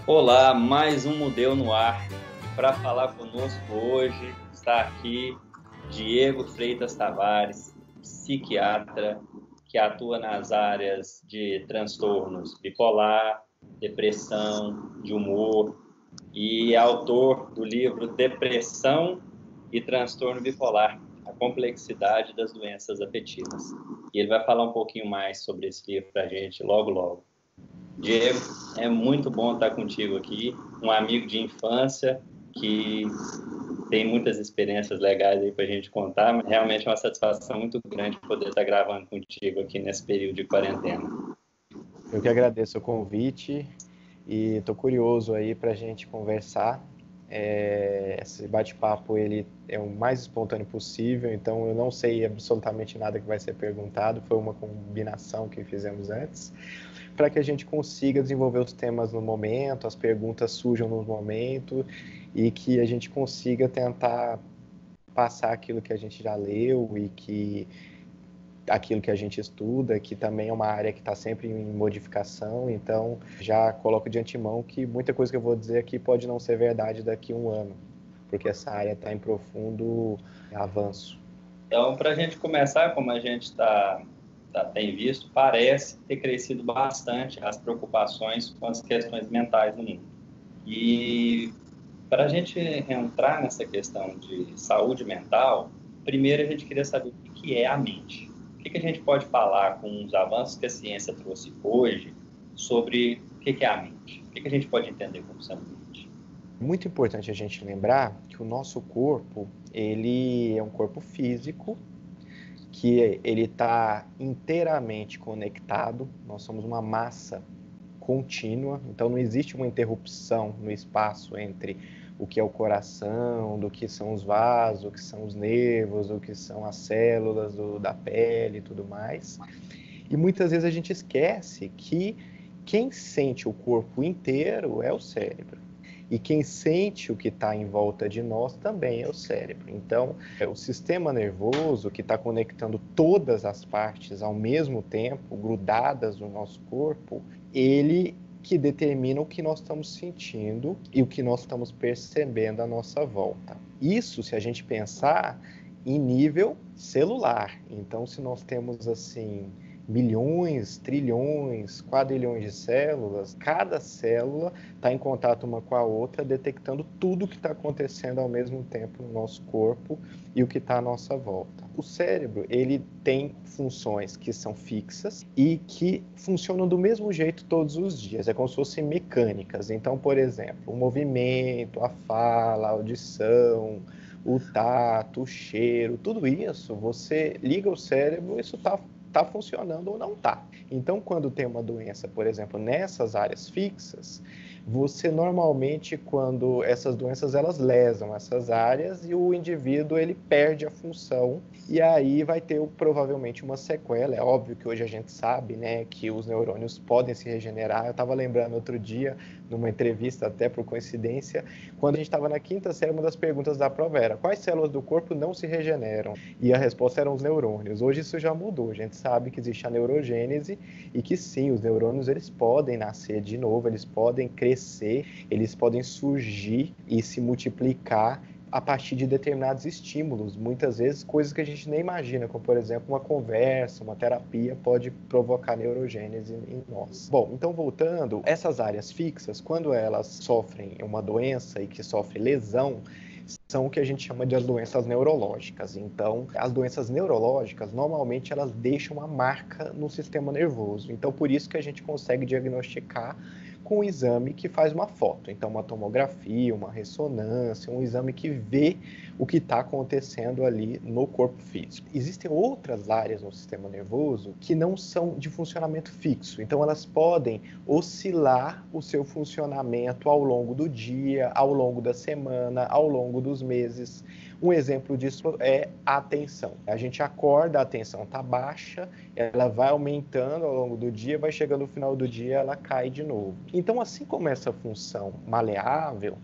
Olá, mais um Mudeu no Ar. E para falar conosco hoje está aqui Diego Freitas Tavares, psiquiatra que atua nas áreas de transtornos bipolar, depressão, de humor e é autor do livro Depressão e Transtorno Bipolar, a complexidade das doenças afetivas. E ele vai falar um pouquinho mais sobre esse livro para a gente logo, logo. Diego, é muito bom estar contigo aqui, um amigo de infância que tem muitas experiências legais aí para a gente contar, mas realmente é uma satisfação muito grande poder estar gravando contigo aqui nesse período de quarentena. Eu que agradeço o convite e estou curioso aí para a gente conversar. Esse bate-papo ele é o mais espontâneo possível, então eu não sei absolutamente nada que vai ser perguntado, foi uma combinação que fizemos antes, para que a gente consiga desenvolver os temas no momento, as perguntas surjam no momento e que a gente consiga tentar passar aquilo que a gente já leu e que aquilo que a gente estuda, que também é uma área que está sempre em modificação, então já coloco de antemão que muita coisa que eu vou dizer aqui pode não ser verdade daqui a um ano, porque essa área está em profundo avanço. Então, para a gente começar, como a gente tem visto, parece ter crescido bastante as preocupações com as questões mentais no mundo. E para a gente entrar nessa questão de saúde mental, primeiro a gente queria saber o que é a mente. O que a gente pode falar com os avanços que a ciência trouxe hoje sobre o que é a mente? O que a gente pode entender como sendo mente? Muito importante a gente lembrar que o nosso corpo, ele é um corpo físico, que ele está inteiramente conectado, nós somos uma massa contínua, então não existe uma interrupção no espaço entre o que é o coração, do que são os vasos, o que são os nervos, o que são as células da pele e tudo mais. E muitas vezes a gente esquece que quem sente o corpo inteiro é o cérebro. E quem sente o que está em volta de nós também é o cérebro. Então, o sistema nervoso que está conectando todas as partes ao mesmo tempo, grudadas no nosso corpo, ele que determina o que nós estamos sentindo e o que nós estamos percebendo à nossa volta. Isso, se a gente pensar em nível celular. Então, se nós temos assim milhões, trilhões, quadrilhões de células, cada célula está em contato uma com a outra, detectando tudo o que está acontecendo ao mesmo tempo no nosso corpo e o que está à nossa volta. O cérebro, ele tem funções que são fixas e que funcionam do mesmo jeito todos os dias, é como se fossem mecânicas. Então, por exemplo, o movimento, a fala, a audição, o tato, o cheiro, tudo isso, você liga o cérebro, isso está funcionando ou não está. Então, quando tem uma doença, por exemplo, nessas áreas fixas, você normalmente, quando essas doenças elas lesam essas áreas e o indivíduo ele perde a função e aí vai ter provavelmente uma sequela. É óbvio que hoje a gente sabe, né, que os neurônios podem se regenerar. Eu estava lembrando outro dia, numa entrevista, até por coincidência, quando a gente estava na quinta série, uma das perguntas da prova era: quais células do corpo não se regeneram? E a resposta eram os neurônios. Hoje isso já mudou. A gente sabe que existe a neurogênese e que sim, os neurônios eles podem nascer de novo, eles podem crescer, eles podem surgir e se multiplicar a partir de determinados estímulos, muitas vezes coisas que a gente nem imagina, como por exemplo uma conversa, uma terapia pode provocar neurogênese em nós. Bom, então voltando, essas áreas fixas, quando elas sofrem uma doença e que sofre lesão, são o que a gente chama de as doenças neurológicas. Então, as doenças neurológicas, normalmente, elas deixam uma marca no sistema nervoso. Então, por isso que a gente consegue diagnosticar com um exame que faz uma foto. Então, uma tomografia, uma ressonância, um exame que vê o que está acontecendo ali no corpo físico. Existem outras áreas no sistema nervoso que não são de funcionamento fixo. Então, elas podem oscilar o seu funcionamento ao longo do dia, ao longo da semana, ao longo dos meses. Um exemplo disso é a atenção. A gente acorda, a atenção está baixa, ela vai aumentando ao longo do dia, vai chegando no final do dia, ela cai de novo. Então, assim como essa função maleável,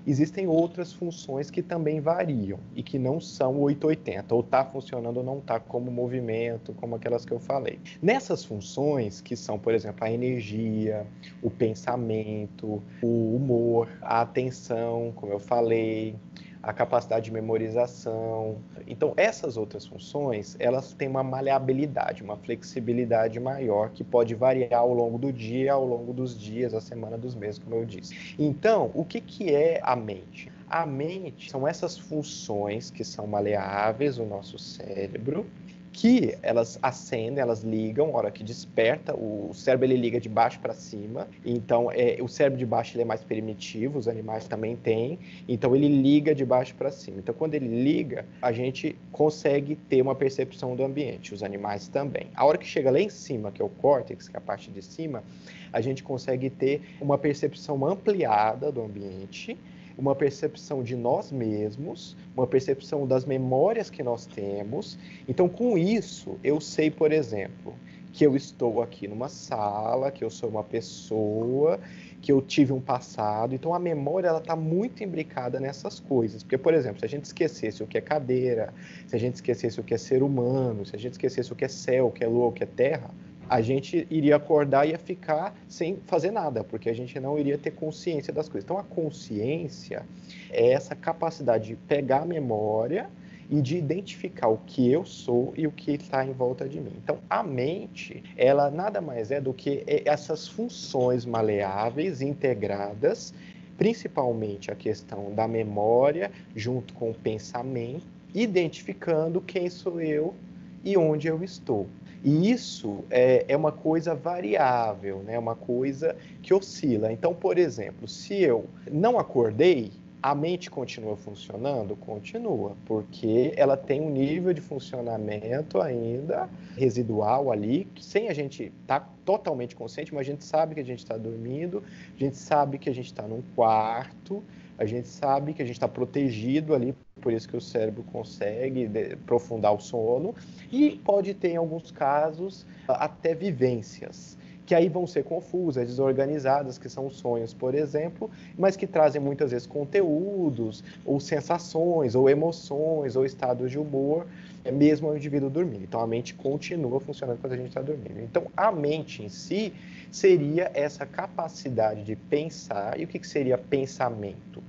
existem outras funções que também variam e que não são 880, ou está funcionando ou não está, como movimento, como aquelas que eu falei. Nessas funções, que são, por exemplo, a energia, o pensamento, o humor, a atenção, como eu falei, a capacidade de memorização. Então, essas outras funções, elas têm uma maleabilidade, uma flexibilidade maior, que pode variar ao longo do dia, ao longo dos dias, a semana, dos meses, como eu disse. Então, o que é a mente? A mente são essas funções que são maleáveis no nosso cérebro, que elas acendem, elas ligam, a hora que desperta, o cérebro ele liga de baixo para cima, então o cérebro de baixo ele é mais primitivo, os animais também têm, então ele liga de baixo para cima. Então quando ele liga, a gente consegue ter uma percepção do ambiente, os animais também. A hora que chega lá em cima, que é o córtex, que é a parte de cima, a gente consegue ter uma percepção ampliada do ambiente, uma percepção de nós mesmos, uma percepção das memórias que nós temos. Então, com isso, eu sei, por exemplo, que eu estou aqui numa sala, que eu sou uma pessoa, que eu tive um passado. Então, a memória está muito imbricada nessas coisas. Porque, por exemplo, se a gente esquecesse o que é cadeira, se a gente esquecesse o que é ser humano, se a gente esquecesse o que é céu, o que é lua, o que é terra, a gente iria acordar e ia ficar sem fazer nada, porque a gente não iria ter consciência das coisas. Então, a consciência é essa capacidade de pegar a memória e de identificar o que eu sou e o que está em volta de mim. Então, a mente, ela nada mais é do que essas funções maleáveis, integradas, principalmente a questão da memória, junto com o pensamento, identificando quem sou eu e onde eu estou. E isso é uma coisa variável, né? Uma coisa que oscila. Então, por exemplo, se eu não acordei, a mente continua funcionando? Continua, porque ela tem um nível de funcionamento ainda residual ali, sem a gente estar totalmente consciente, mas a gente sabe que a gente está dormindo, a gente sabe que a gente está num quarto, a gente sabe que a gente está protegido ali, por isso que o cérebro consegue aprofundar o sono, e pode ter, em alguns casos, até vivências, que aí vão ser confusas, desorganizadas, que são sonhos, por exemplo, mas que trazem muitas vezes conteúdos, ou sensações, ou emoções, ou estados de humor, mesmo ao indivíduo dormindo. Então, a mente continua funcionando quando a gente está dormindo. Então, a mente em si seria essa capacidade de pensar. E o que seria pensamento?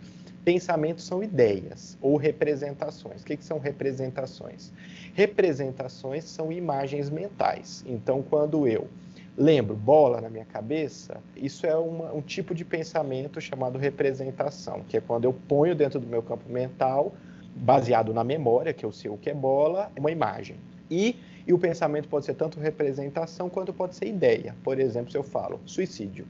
Pensamentos são ideias ou representações. O que são representações? Representações são imagens mentais. Então, quando eu lembro bola na minha cabeça, isso é um tipo de pensamento chamado representação, que é quando eu ponho dentro do meu campo mental, baseado na memória, que eu sei o que é bola, uma imagem. E o pensamento pode ser tanto representação quanto pode ser ideia. Por exemplo, se eu falo suicídio.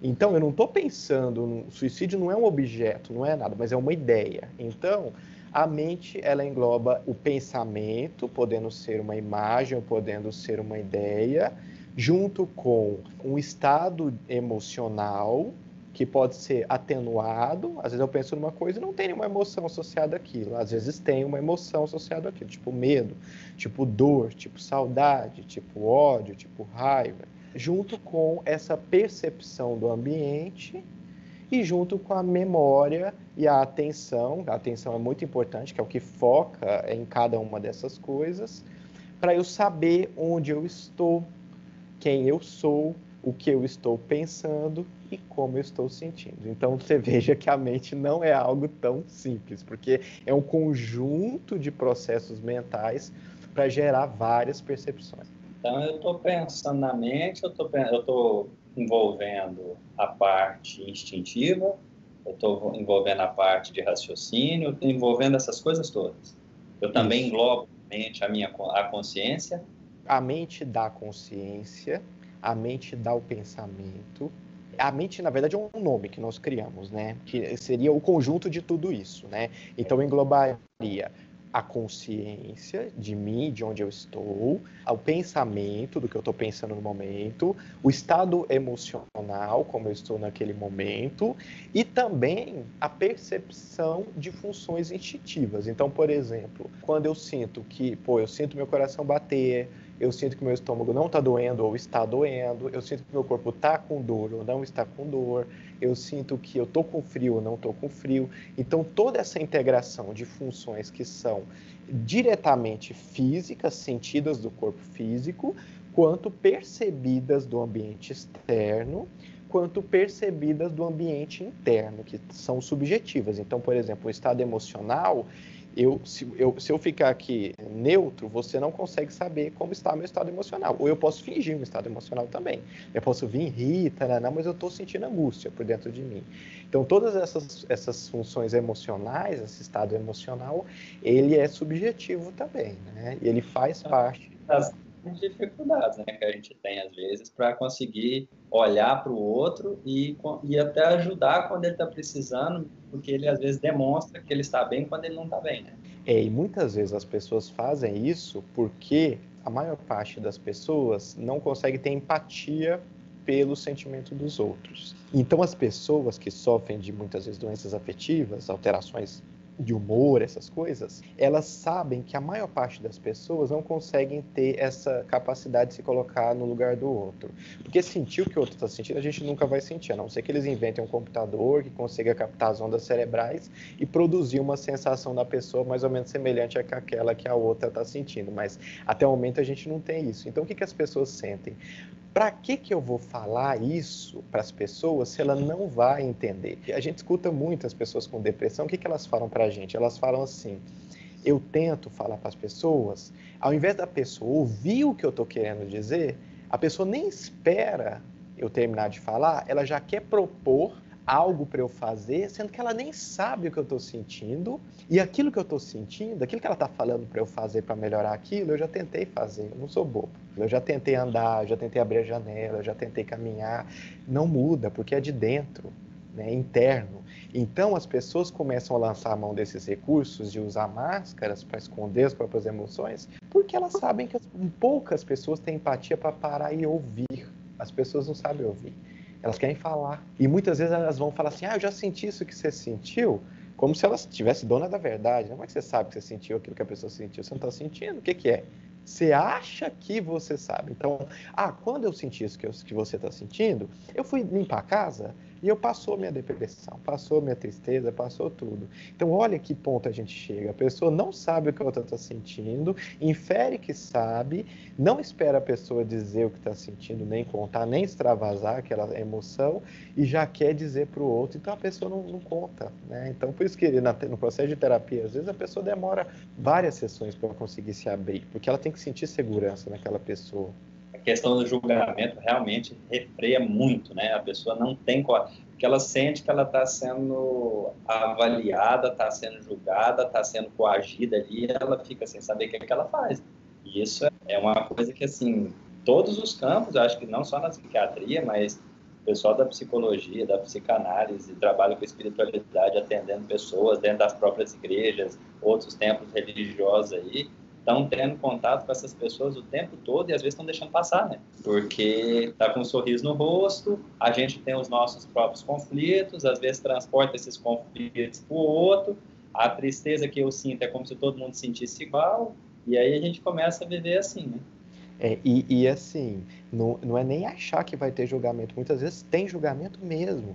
Então, eu não estou pensando, suicídio não é um objeto, não é nada, mas é uma ideia. Então, a mente, ela engloba o pensamento, podendo ser uma imagem, podendo ser uma ideia, junto com um estado emocional, que pode ser atenuado. Às vezes eu penso numa coisa e não tem nenhuma emoção associada àquilo. Às vezes tem uma emoção associada àquilo, tipo medo, tipo dor, tipo saudade, tipo ódio, tipo raiva. Junto com essa percepção do ambiente e junto com a memória e a atenção. A atenção é muito importante, que é o que foca em cada uma dessas coisas, para eu saber onde eu estou, quem eu sou, o que eu estou pensando e como eu estou sentindo. Então, você veja que a mente não é algo tão simples, porque é um conjunto de processos mentais para gerar várias percepções. Então, eu estou pensando na mente, eu estou envolvendo a parte instintiva, eu estou envolvendo a parte de raciocínio, eu estou envolvendo essas coisas todas. Eu também englobo a mente, a consciência. A mente dá consciência, a mente dá o pensamento. A mente, na verdade, é um nome que nós criamos, né? Que seria o conjunto de tudo isso, né? Então, englobaria a consciência de mim, de onde eu estou, o pensamento do que eu estou pensando no momento, o estado emocional, como eu estou naquele momento, e também a percepção de funções instintivas. Então, por exemplo, quando eu sinto que, eu sinto meu coração bater, eu sinto que meu estômago não está doendo ou está doendo, eu sinto que meu corpo está com dor ou não está com dor, eu sinto que eu estou com frio ou não estou com frio. Então, toda essa integração de funções que são diretamente físicas, sentidas do corpo físico, quanto percebidas do ambiente externo, quanto percebidas do ambiente interno, que são subjetivas. Então, por exemplo, o estado emocional, se eu ficar aqui neutro, você não consegue saber como está meu estado emocional. Ou eu posso fingir um estado emocional também. Eu posso vir rir, taraná, mas eu estou sentindo angústia por dentro de mim. Então, todas essas funções emocionais, esse estado emocional, ele é subjetivo também, né? E ele faz parte das dificuldades, né, que a gente tem às vezes para conseguir olhar para o outro e até ajudar quando ele está precisando, porque ele às vezes demonstra que ele está bem quando ele não está bem, né? E muitas vezes as pessoas fazem isso porque a maior parte das pessoas não consegue ter empatia pelo sentimento dos outros. Então, as pessoas que sofrem de muitas vezes doenças afetivas, alterações de humor, essas coisas, elas sabem que a maior parte das pessoas não conseguem ter essa capacidade de se colocar no lugar do outro. Porque sentir o que o outro está sentindo, a gente nunca vai sentir, a não ser que eles inventem um computador que consiga captar as ondas cerebrais e produzir uma sensação da pessoa mais ou menos semelhante àquela que a outra está sentindo. Mas até o momento a gente não tem isso. Então, o que as pessoas sentem? Para que eu vou falar isso para as pessoas se ela não vai entender? A gente escuta muitas pessoas com depressão, o que elas falam para a gente? Elas falam assim, eu tento falar para as pessoas, ao invés da pessoa ouvir o que eu estou querendo dizer, a pessoa nem espera eu terminar de falar, ela já quer propor algo para eu fazer, sendo que ela nem sabe o que eu estou sentindo, e aquilo que eu estou sentindo, aquilo que ela está falando para eu fazer para melhorar aquilo, eu já tentei fazer, eu não sou bobo. Eu já tentei andar, já tentei abrir a janela, já tentei caminhar, não muda, porque é de dentro, né, interno. Então as pessoas começam a lançar a mão desses recursos de usar máscaras para esconder as próprias emoções, porque elas sabem que poucas pessoas têm empatia para parar e ouvir. As pessoas não sabem ouvir. Elas querem falar. E muitas vezes elas vão falar assim, eu já senti isso que você sentiu, como se elas tivessem dona da verdade. Como é que você sabe que você sentiu aquilo que a pessoa sentiu? Você não está sentindo? O que é? Você acha que você sabe. Então, quando eu senti isso que você está sentindo, eu fui limpar a casa e eu passou minha depressão, passou minha tristeza, passou tudo. Então, olha que ponto a gente chega. A pessoa não sabe o que a outra está sentindo, infere que sabe, não espera a pessoa dizer o que está sentindo, nem contar, nem extravasar aquela emoção e já quer dizer para o outro. Então, a pessoa não conta, né? Então, por isso que no processo de terapia, às vezes a pessoa demora várias sessões para conseguir se abrir, porque ela tem que sentir segurança naquela pessoa. A questão do julgamento realmente refreia muito, né? A pessoa não tem porque ela sente que ela está sendo avaliada, está sendo julgada, está sendo coagida ali, e ela fica sem saber o que é que ela faz. E isso é uma coisa que, assim, todos os campos, eu acho que não só na psiquiatria, mas o pessoal da psicologia, da psicanálise, trabalha com espiritualidade, atendendo pessoas dentro das próprias igrejas, outros templos religiosos aí, estão tendo contato com essas pessoas o tempo todo e às vezes estão deixando passar, né? Porque tá com um sorriso no rosto, a gente tem os nossos próprios conflitos, às vezes transporta esses conflitos para o outro, a tristeza que eu sinto é como se todo mundo sentisse igual, e aí a gente começa a viver assim, né? E assim, não é nem achar que vai ter julgamento. Muitas vezes tem julgamento mesmo,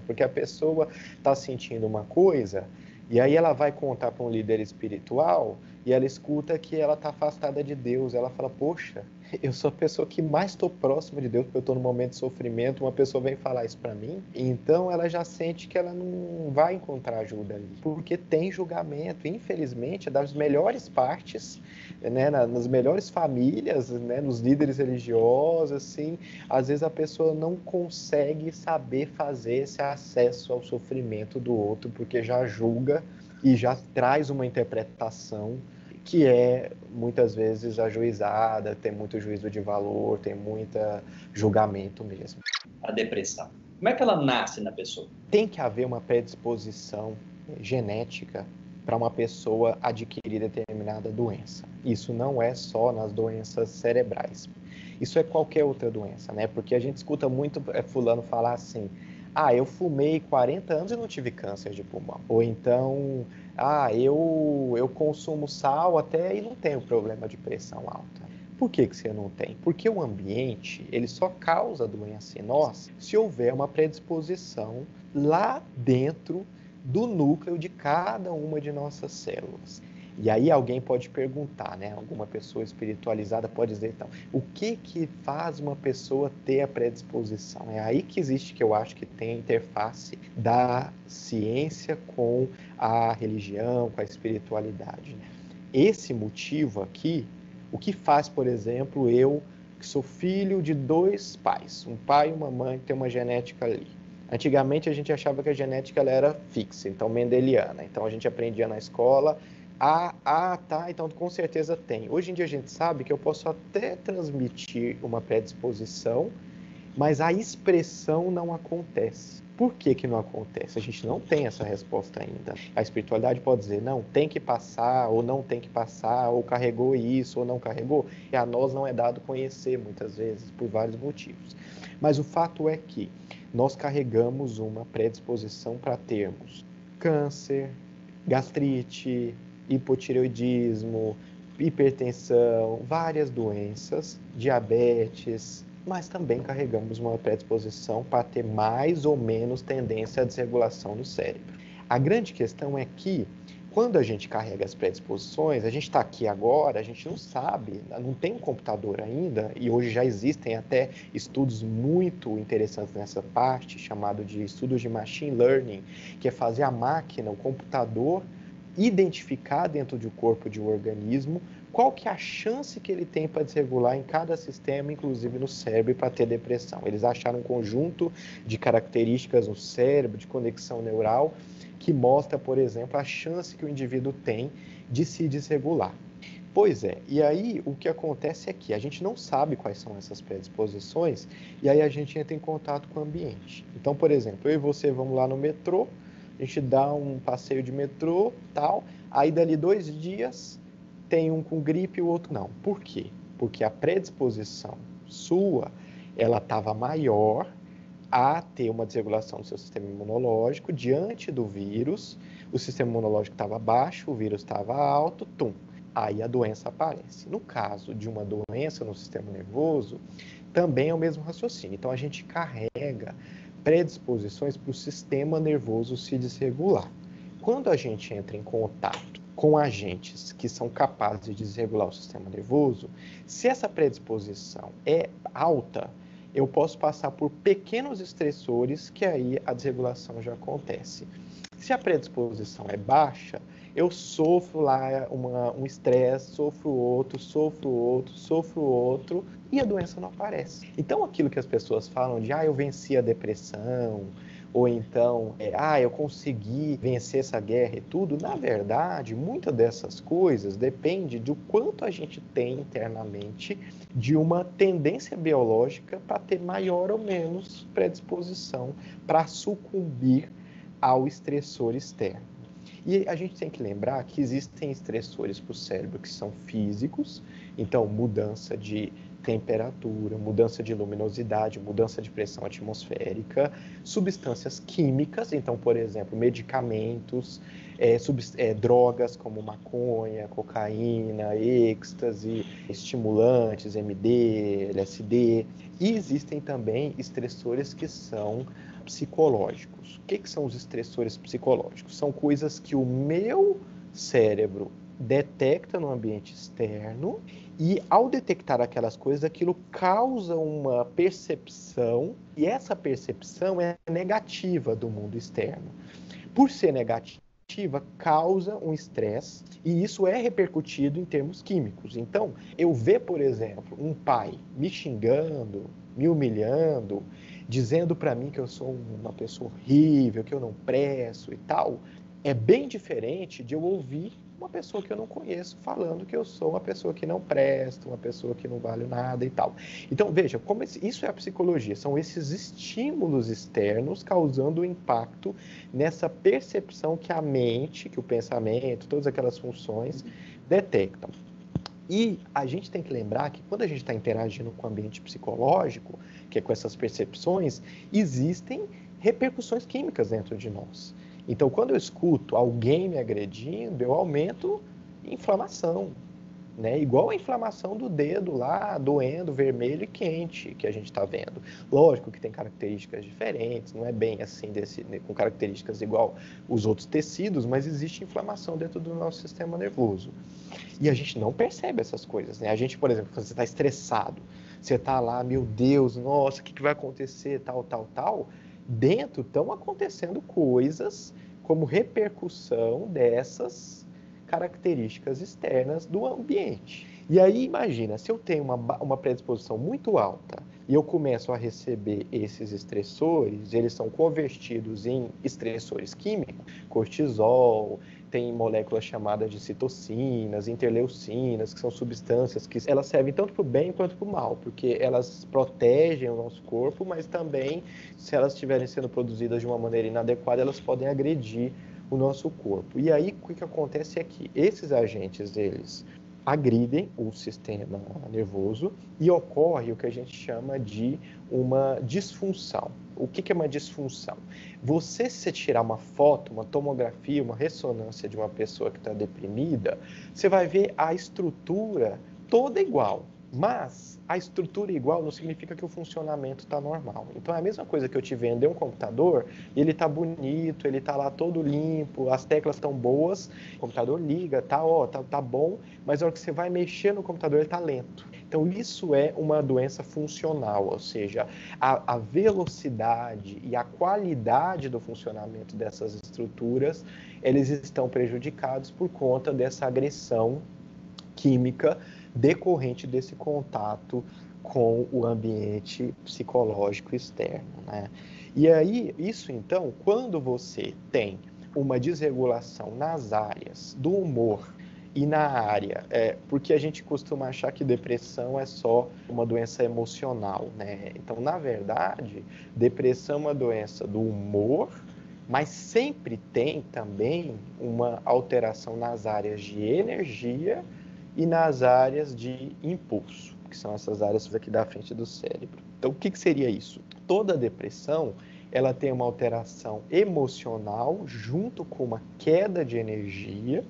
porque a pessoa está sentindo uma coisa e aí ela vai contar para um líder espiritual e ela escuta que ela está afastada de Deus. Ela fala, poxa, eu sou a pessoa que mais estou próxima de Deus, porque eu estou num momento de sofrimento, uma pessoa vem falar isso para mim, então ela já sente que ela não vai encontrar ajuda ali, porque tem julgamento, infelizmente, é das melhores partes, né, nas melhores famílias, né, nos líderes religiosos, assim, às vezes a pessoa não consegue saber fazer esse acesso ao sofrimento do outro, porque já julga e já traz uma interpretação que é muitas vezes ajuizada, tem muito juízo de valor, tem muito julgamento mesmo. A depressão. Como é que ela nasce na pessoa? Tem que haver uma predisposição genética para uma pessoa adquirir determinada doença. Isso não é só nas doenças cerebrais. Isso é qualquer outra doença, né? Porque a gente escuta muito fulano falar assim, eu fumei 40 anos e não tive câncer de pulmão. Ou então, Eu consumo sal até e não tenho problema de pressão alta. Por que você não tem? Porque o ambiente, ele só causa doença em nós se houver uma predisposição lá dentro do núcleo de cada uma de nossas células. E aí alguém pode perguntar, né? Alguma pessoa espiritualizada pode dizer, então, o que faz uma pessoa ter a predisposição? É aí que existe, que eu acho que tem a interface da ciência com a religião, com a espiritualidade. Esse motivo aqui, o que faz, por exemplo, eu, que sou filho de 2 pais, um pai e uma mãe, que tem uma genética ali. Antigamente a gente achava que a genética ela era fixa, então mendeliana. Então a gente aprendia na escola, tá, então com certeza tem. Hoje em dia a gente sabe que eu posso até transmitir uma predisposição, mas a expressão não acontece. Por que não acontece? A gente não tem essa resposta ainda. A espiritualidade pode dizer, não, tem que passar, ou não tem que passar, ou carregou isso, ou não carregou. E a nós não é dado conhecer, muitas vezes, por vários motivos. Mas o fato é que nós carregamos uma predisposição para termos câncer, gastrite, hipotireoidismo, hipertensão, várias doenças, diabetes, mas também carregamos uma predisposição para ter mais ou menos tendência à desregulação no cérebro. A grande questão é que, quando a gente carrega as predisposições, a gente está aqui agora, a gente não sabe, não tem um computador ainda, e hoje já existem até estudos muito interessantes nessa parte, chamado de estudos de machine learning, que é fazer a máquina, o computador, identificar dentro do corpo de um organismo qual que é a chance que ele tem para desregular em cada sistema, inclusive no cérebro, para ter depressão. Eles acharam um conjunto de características no cérebro, de conexão neural, que mostra, por exemplo, a chance que o indivíduo tem de se desregular. Pois é, e aí o que acontece é que a gente não sabe quais são essas predisposições, e aí a gente entra em contato com o ambiente. Então, por exemplo, eu e você vamos lá no metrô, a gente dá um passeio de metrô, tal, aí dali 2 dias tem um com gripe e o outro não. Por quê? Porque a predisposição sua, ela estava maior a ter uma desregulação do seu sistema imunológico diante do vírus, o sistema imunológico estava baixo, o vírus estava alto, aí a doença aparece. No caso de uma doença no sistema nervoso, também é o mesmo raciocínio. Então a gente carrega predisposições para o sistema nervoso se desregular. Quando a gente entra em contato com agentes que são capazes de desregular o sistema nervoso, se essa predisposição é alta, eu posso passar por pequenos estressores que aí a desregulação já acontece. Se a predisposição é baixa, eu sofro lá um estresse, sofro outro, e a doença não aparece. Então, aquilo que as pessoas falam de, eu venci a depressão, ou então, eu consegui vencer essa guerra e tudo, na verdade, muitas dessas coisas depende do quanto a gente tem internamente de uma tendência biológica para ter maior ou menos predisposição para sucumbir ao estressor externo. E a gente tem que lembrar que existem estressores para o cérebro que são físicos, então mudança de temperatura, mudança de luminosidade, mudança de pressão atmosférica, substâncias químicas, então, por exemplo, medicamentos, drogas como maconha, cocaína, êxtase, estimulantes, MD, LSD, e existem também estressores que são psicológicos. O que são os estressores psicológicos? São coisas que o meu cérebro detecta no ambiente externo e, ao detectar aquelas coisas, aquilo causa uma percepção e essa percepção é negativa do mundo externo. Por ser negativa, causa um estresse e isso é repercutido em termos químicos. Então, eu ver, por exemplo, um pai me xingando, me humilhando, dizendo para mim que eu sou uma pessoa horrível, que eu não presto e tal, é bem diferente de eu ouvir uma pessoa que eu não conheço falando que eu sou uma pessoa que não presta, uma pessoa que não vale nada e tal. Então, veja, como isso é a psicologia, são esses estímulos externos causando impacto nessa percepção que a mente, que o pensamento, todas aquelas funções detectam. E a gente tem que lembrar que quando a gente está interagindo com o ambiente psicológico, que é com essas percepções, existem repercussões químicas dentro de nós. Então, quando eu escuto alguém me agredindo, eu aumento inflamação, né? Igual a inflamação do dedo lá, doendo, vermelho e quente, que a gente está vendo. Lógico que tem características diferentes, não é bem assim, com características igual os outros tecidos, mas existe inflamação dentro do nosso sistema nervoso. E a gente não percebe essas coisas, né? A gente, por exemplo, quando você está estressado, você está lá, meu Deus, nossa, o que vai acontecer, tal, tal, tal. Dentro estão acontecendo coisas como repercussão dessas características externas do ambiente. E aí, imagina, se eu tenho uma predisposição muito alta e eu começo a receber esses estressores, eles são convertidos em estressores químicos, cortisol, tem moléculas chamadas de citocinas, interleucinas, que são substâncias que elas servem tanto para o bem quanto para o mal, porque elas protegem o nosso corpo, mas também, se elas estiverem sendo produzidas de uma maneira inadequada, elas podem agredir o nosso corpo. E aí, o que acontece é que esses agentes, eles agridem o sistema nervoso e ocorre o que a gente chama de uma disfunção. O que é uma disfunção? Se você tirar uma foto, uma tomografia, uma ressonância de uma pessoa que está deprimida, você vai ver a estrutura toda igual. Mas a estrutura igual não significa que o funcionamento está normal. Então é a mesma coisa que eu te vender um computador, ele está bonito, ele está lá todo limpo, as teclas estão boas, o computador liga, tá bom, mas na hora que você vai mexer no computador ele está lento. Então isso é uma doença funcional, ou seja, a velocidade e a qualidade do funcionamento dessas estruturas, eles estão prejudicados por conta dessa agressão química decorrente desse contato com o ambiente psicológico externo, né? E aí, isso então, quando você tem uma desregulação nas áreas do humor e na área, porque a gente costuma achar que depressão é só uma doença emocional, né? Então, na verdade, depressão é uma doença do humor, mas sempre tem também uma alteração nas áreas de energia e nas áreas de impulso, que são essas áreas aqui da frente do cérebro. Então, o que seria isso? Toda depressão, ela tem uma alteração emocional junto com uma queda de energia,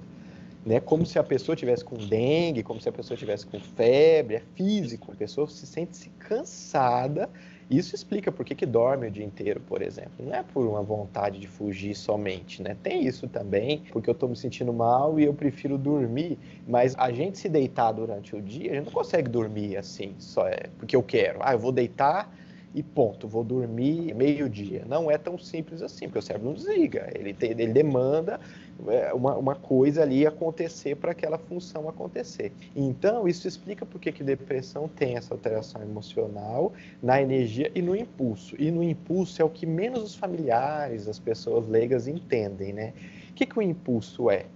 né? Como se a pessoa tivesse com dengue, como se a pessoa tivesse com febre, é físico, a pessoa se sente cansada. Isso explica por que dorme o dia inteiro, por exemplo. Não é por uma vontade de fugir somente, né? Tem isso também, porque eu estou me sentindo mal e eu prefiro dormir, mas a gente se deitar durante o dia, a gente não consegue dormir assim, só porque eu quero. Eu vou deitar e ponto, vou dormir meio-dia. Não é tão simples assim, porque o cérebro não desliga, ele demanda uma coisa ali acontecer para aquela função acontecer. Então, isso explica por que depressão tem essa alteração emocional na energia e no impulso. E no impulso é o que menos os familiares, as pessoas leigas entendem, né? O que o impulso é?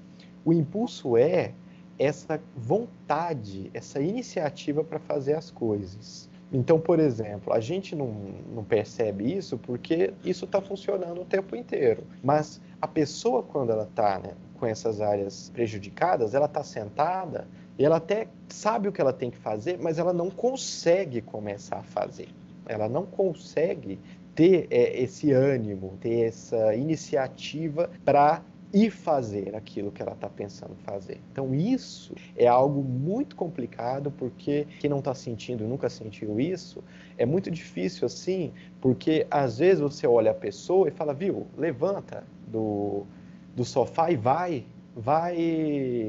O impulso é essa vontade, essa iniciativa para fazer as coisas. Então, por exemplo, a gente não percebe isso porque isso está funcionando o tempo inteiro. Mas a pessoa, quando ela está, né, com essas áreas prejudicadas, ela está sentada e ela até sabe o que ela tem que fazer, mas ela não consegue começar a fazer. Ela não consegue ter esse ânimo, ter essa iniciativa para ir fazer aquilo que ela está pensando fazer. Então isso é algo muito complicado, porque quem não está sentindo, nunca sentiu isso, é muito difícil assim, porque às vezes você olha a pessoa e fala, viu, levanta do sofá e vai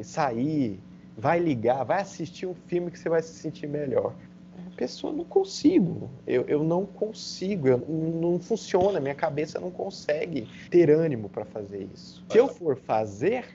sair, vai ligar, vai assistir um filme que você vai se sentir melhor. A pessoa, não consigo, eu não consigo, não funciona, minha cabeça não consegue ter ânimo para fazer isso. Se eu for fazer,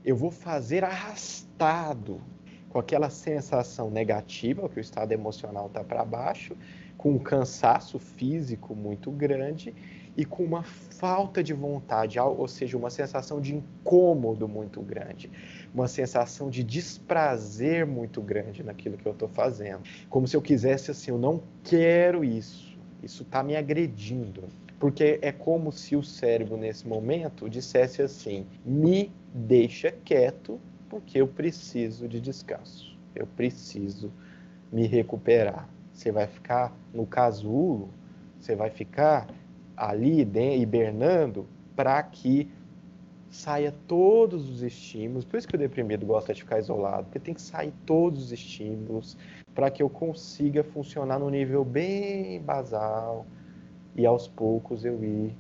eu vou fazer arrastado, com aquela sensação negativa, que o estado emocional está para baixo, com um cansaço físico muito grande e com uma falta de vontade, ou seja, uma sensação de incômodo muito grande, uma sensação de desprazer muito grande naquilo que eu estou fazendo. Como se eu quisesse assim, eu não quero isso está me agredindo. Porque é como se o cérebro, nesse momento, dissesse assim, me deixa quieto, porque eu preciso de descanso, eu preciso me recuperar. Você vai ficar no casulo, você vai ficar ali hibernando para que saia todos os estímulos. Por isso que o deprimido gosta de ficar isolado, porque tem que sair todos os estímulos para que eu consiga funcionar no nível bem basal e aos poucos eu ir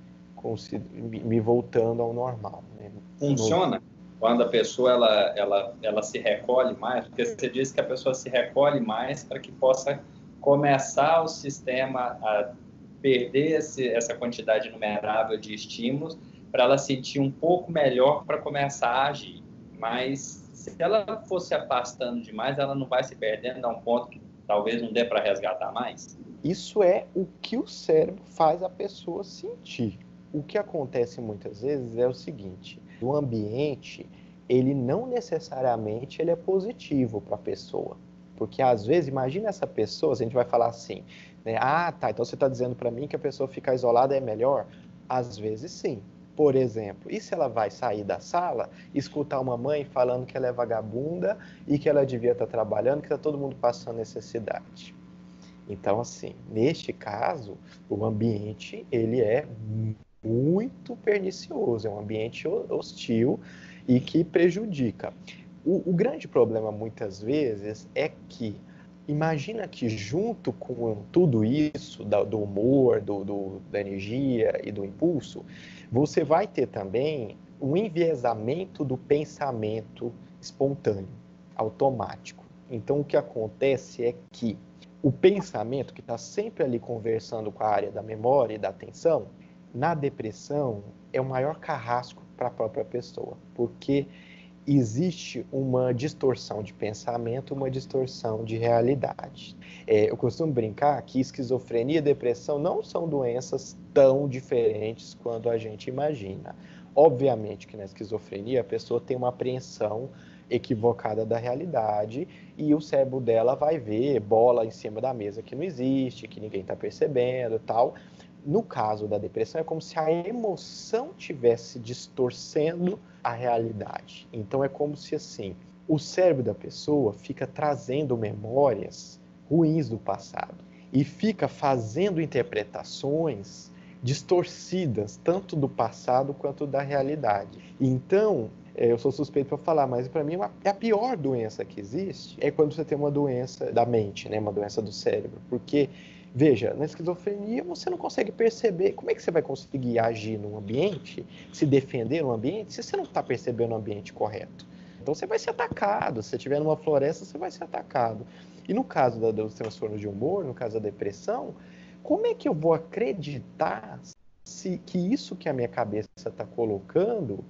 me voltando ao normal. Né? Funciona quando a pessoa ela se recolhe mais, porque você disse que a pessoa se recolhe mais para que possa começar o sistema a perder essa quantidade inumerável de estímulos, para ela sentir um pouco melhor para começar a agir. Mas se ela for se afastando demais, ela não vai se perdendo a um ponto que talvez não dê para resgatar mais? Isso é o que o cérebro faz a pessoa sentir. O que acontece muitas vezes é o seguinte: o ambiente, ele não necessariamente ele é positivo para a pessoa. Porque às vezes, imagina essa pessoa, a gente vai falar assim, né? Ah, tá, então você está dizendo para mim que a pessoa ficar isolada é melhor? Às vezes sim. Por exemplo, e se ela vai sair da sala, escutar uma mãe falando que ela é vagabunda e que ela devia estar trabalhando, que está todo mundo passando necessidade? Então, assim, neste caso, o ambiente, ele é muito pernicioso, é um ambiente hostil e que prejudica. O grande problema, muitas vezes, é que, imagina que junto com tudo isso, do humor, da energia e do impulso, você vai ter também um enviesamento do pensamento espontâneo, automático. Então, o que acontece é que o pensamento, que está sempre ali conversando com a área da memória e da atenção, na depressão é o maior carrasco para a própria pessoa, porque existe uma distorção de pensamento, uma distorção de realidade. Eu costumo brincar que esquizofrenia e depressão não são doenças tão diferentes quanto a gente imagina. Obviamente que na esquizofrenia a pessoa tem uma apreensão equivocada da realidade e o cérebro dela vai ver bola em cima da mesa que não existe, que ninguém está percebendo e tal. No caso da depressão, é como se a emoção tivesse distorcendo a realidade. Então é como se assim, o cérebro da pessoa fica trazendo memórias ruins do passado e fica fazendo interpretações distorcidas, tanto do passado quanto da realidade. Então, eu sou suspeito para falar, mas para mim é a pior doença que existe é quando você tem uma doença da mente, né? Uma doença do cérebro. Porque, veja, na esquizofrenia você não consegue perceber. Como é que você vai conseguir agir num ambiente, se defender num ambiente, se você não está percebendo o ambiente correto? Então você vai ser atacado. Se você estiver numa floresta, você vai ser atacado. E no caso dos transtornos de humor, no caso da depressão, como é que eu vou acreditar que isso que a minha cabeça está colocando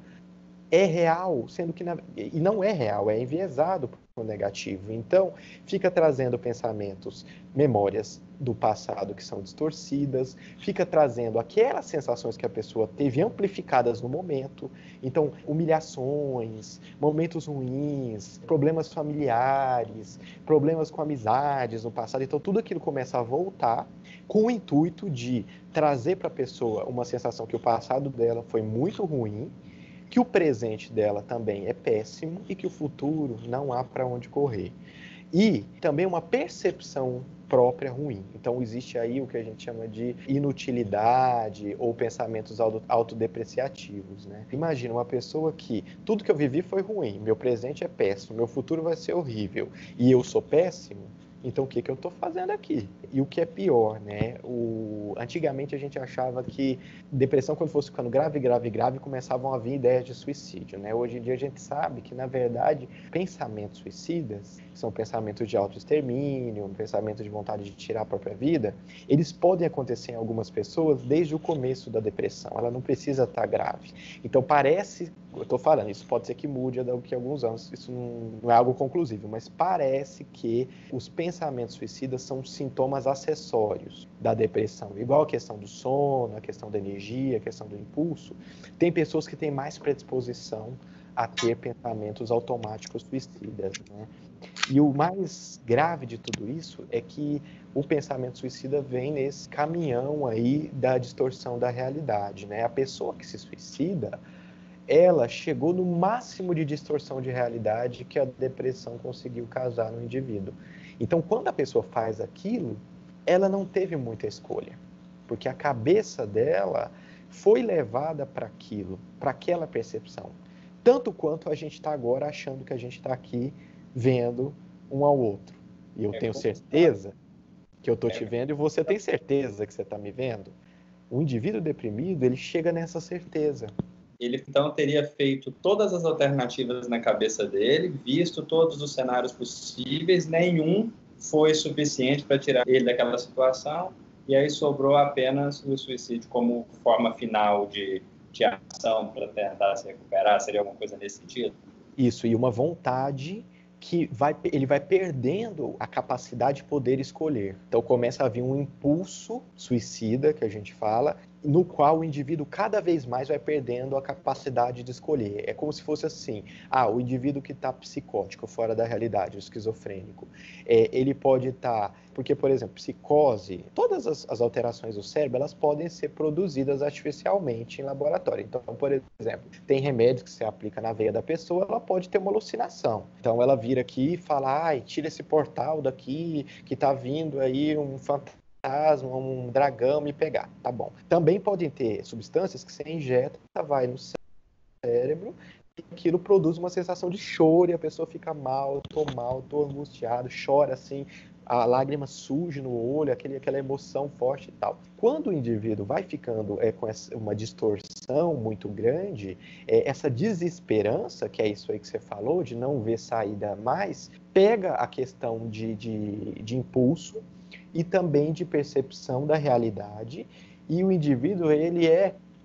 é real, sendo que e não é real, é enviesado por negativo. Então, fica trazendo pensamentos, memórias do passado que são distorcidas, fica trazendo aquelas sensações que a pessoa teve amplificadas no momento. Então, humilhações, momentos ruins, problemas familiares, problemas com amizades no passado. Então, tudo aquilo começa a voltar com o intuito de trazer para a pessoa uma sensação que o passado dela foi muito ruim, que o presente dela também é péssimo e que o futuro não há para onde correr. E também uma percepção própria ruim. Então, existe aí o que a gente chama de inutilidade ou pensamentos autodepreciativos, né? Imagina uma pessoa que tudo que eu vivi foi ruim, meu presente é péssimo, meu futuro vai ser horrível e eu sou péssimo. Então, o que eu estou fazendo aqui? E o que é pior, né? Antigamente a gente achava que depressão, quando fosse ficando grave, começavam a vir ideias de suicídio, né? Hoje em dia a gente sabe que, na verdade, pensamentos suicidas, que são pensamentos de autoextermínio, pensamentos de vontade de tirar a própria vida, eles podem acontecer em algumas pessoas desde o começo da depressão. Ela não precisa estar grave. Então, parece, eu estou falando, isso pode ser que mude daqui a alguns anos, isso não é algo conclusivo, mas parece que os pensamentos suicidas são sintomas acessórios da depressão, igual a questão do sono, a questão da energia, a questão do impulso. Tem pessoas que têm mais predisposição a ter pensamentos automáticos suicidas, né? E o mais grave de tudo isso é que o pensamento suicida vem nesse caminhão aí da distorção da realidade, né? A pessoa que se suicida, ela chegou no máximo de distorção de realidade que a depressão conseguiu causar no indivíduo. Então, quando a pessoa faz aquilo, ela não teve muita escolha, porque a cabeça dela foi levada para aquilo, para aquela percepção. Tanto quanto a gente está agora achando que a gente está aqui vendo um ao outro. E eu tenho certeza que eu estou te vendo e você tem certeza que você está me vendo. O indivíduo deprimido, ele chega nessa certeza. Ele, então, teria feito todas as alternativas na cabeça dele, visto todos os cenários possíveis, nenhum foi suficiente para tirar ele daquela situação, e aí sobrou apenas o suicídio como forma final de ação para tentar se recuperar. Seria alguma coisa nesse sentido? Isso, e uma vontade que ele vai perdendo a capacidade de poder escolher. Então começa a vir um impulso suicida, que a gente fala, no qual o indivíduo cada vez mais vai perdendo a capacidade de escolher. É como se fosse assim, o indivíduo que está psicótico, fora da realidade, o esquizofrênico, ele pode estar... Porque, por exemplo, psicose, todas as alterações do cérebro, elas podem ser produzidas artificialmente em laboratório. Então, por exemplo, tem remédios que você aplica na veia da pessoa, ela pode ter uma alucinação. Então, ela vira aqui e fala, tira esse portal daqui, que está vindo aí um fantasma, um dragão me pegar. Tá bom. Também podem ter substâncias que você injeta, vai no cérebro, e aquilo produz uma sensação de choro, e a pessoa fica mal, tô angustiado, chora assim, a lágrima surge no olho, aquela emoção forte e tal. Quando o indivíduo vai ficando com uma distorção muito grande, essa desesperança, que é isso aí que você falou, de não ver saída mais, pega a questão de impulso e também de percepção da realidade, e o indivíduo,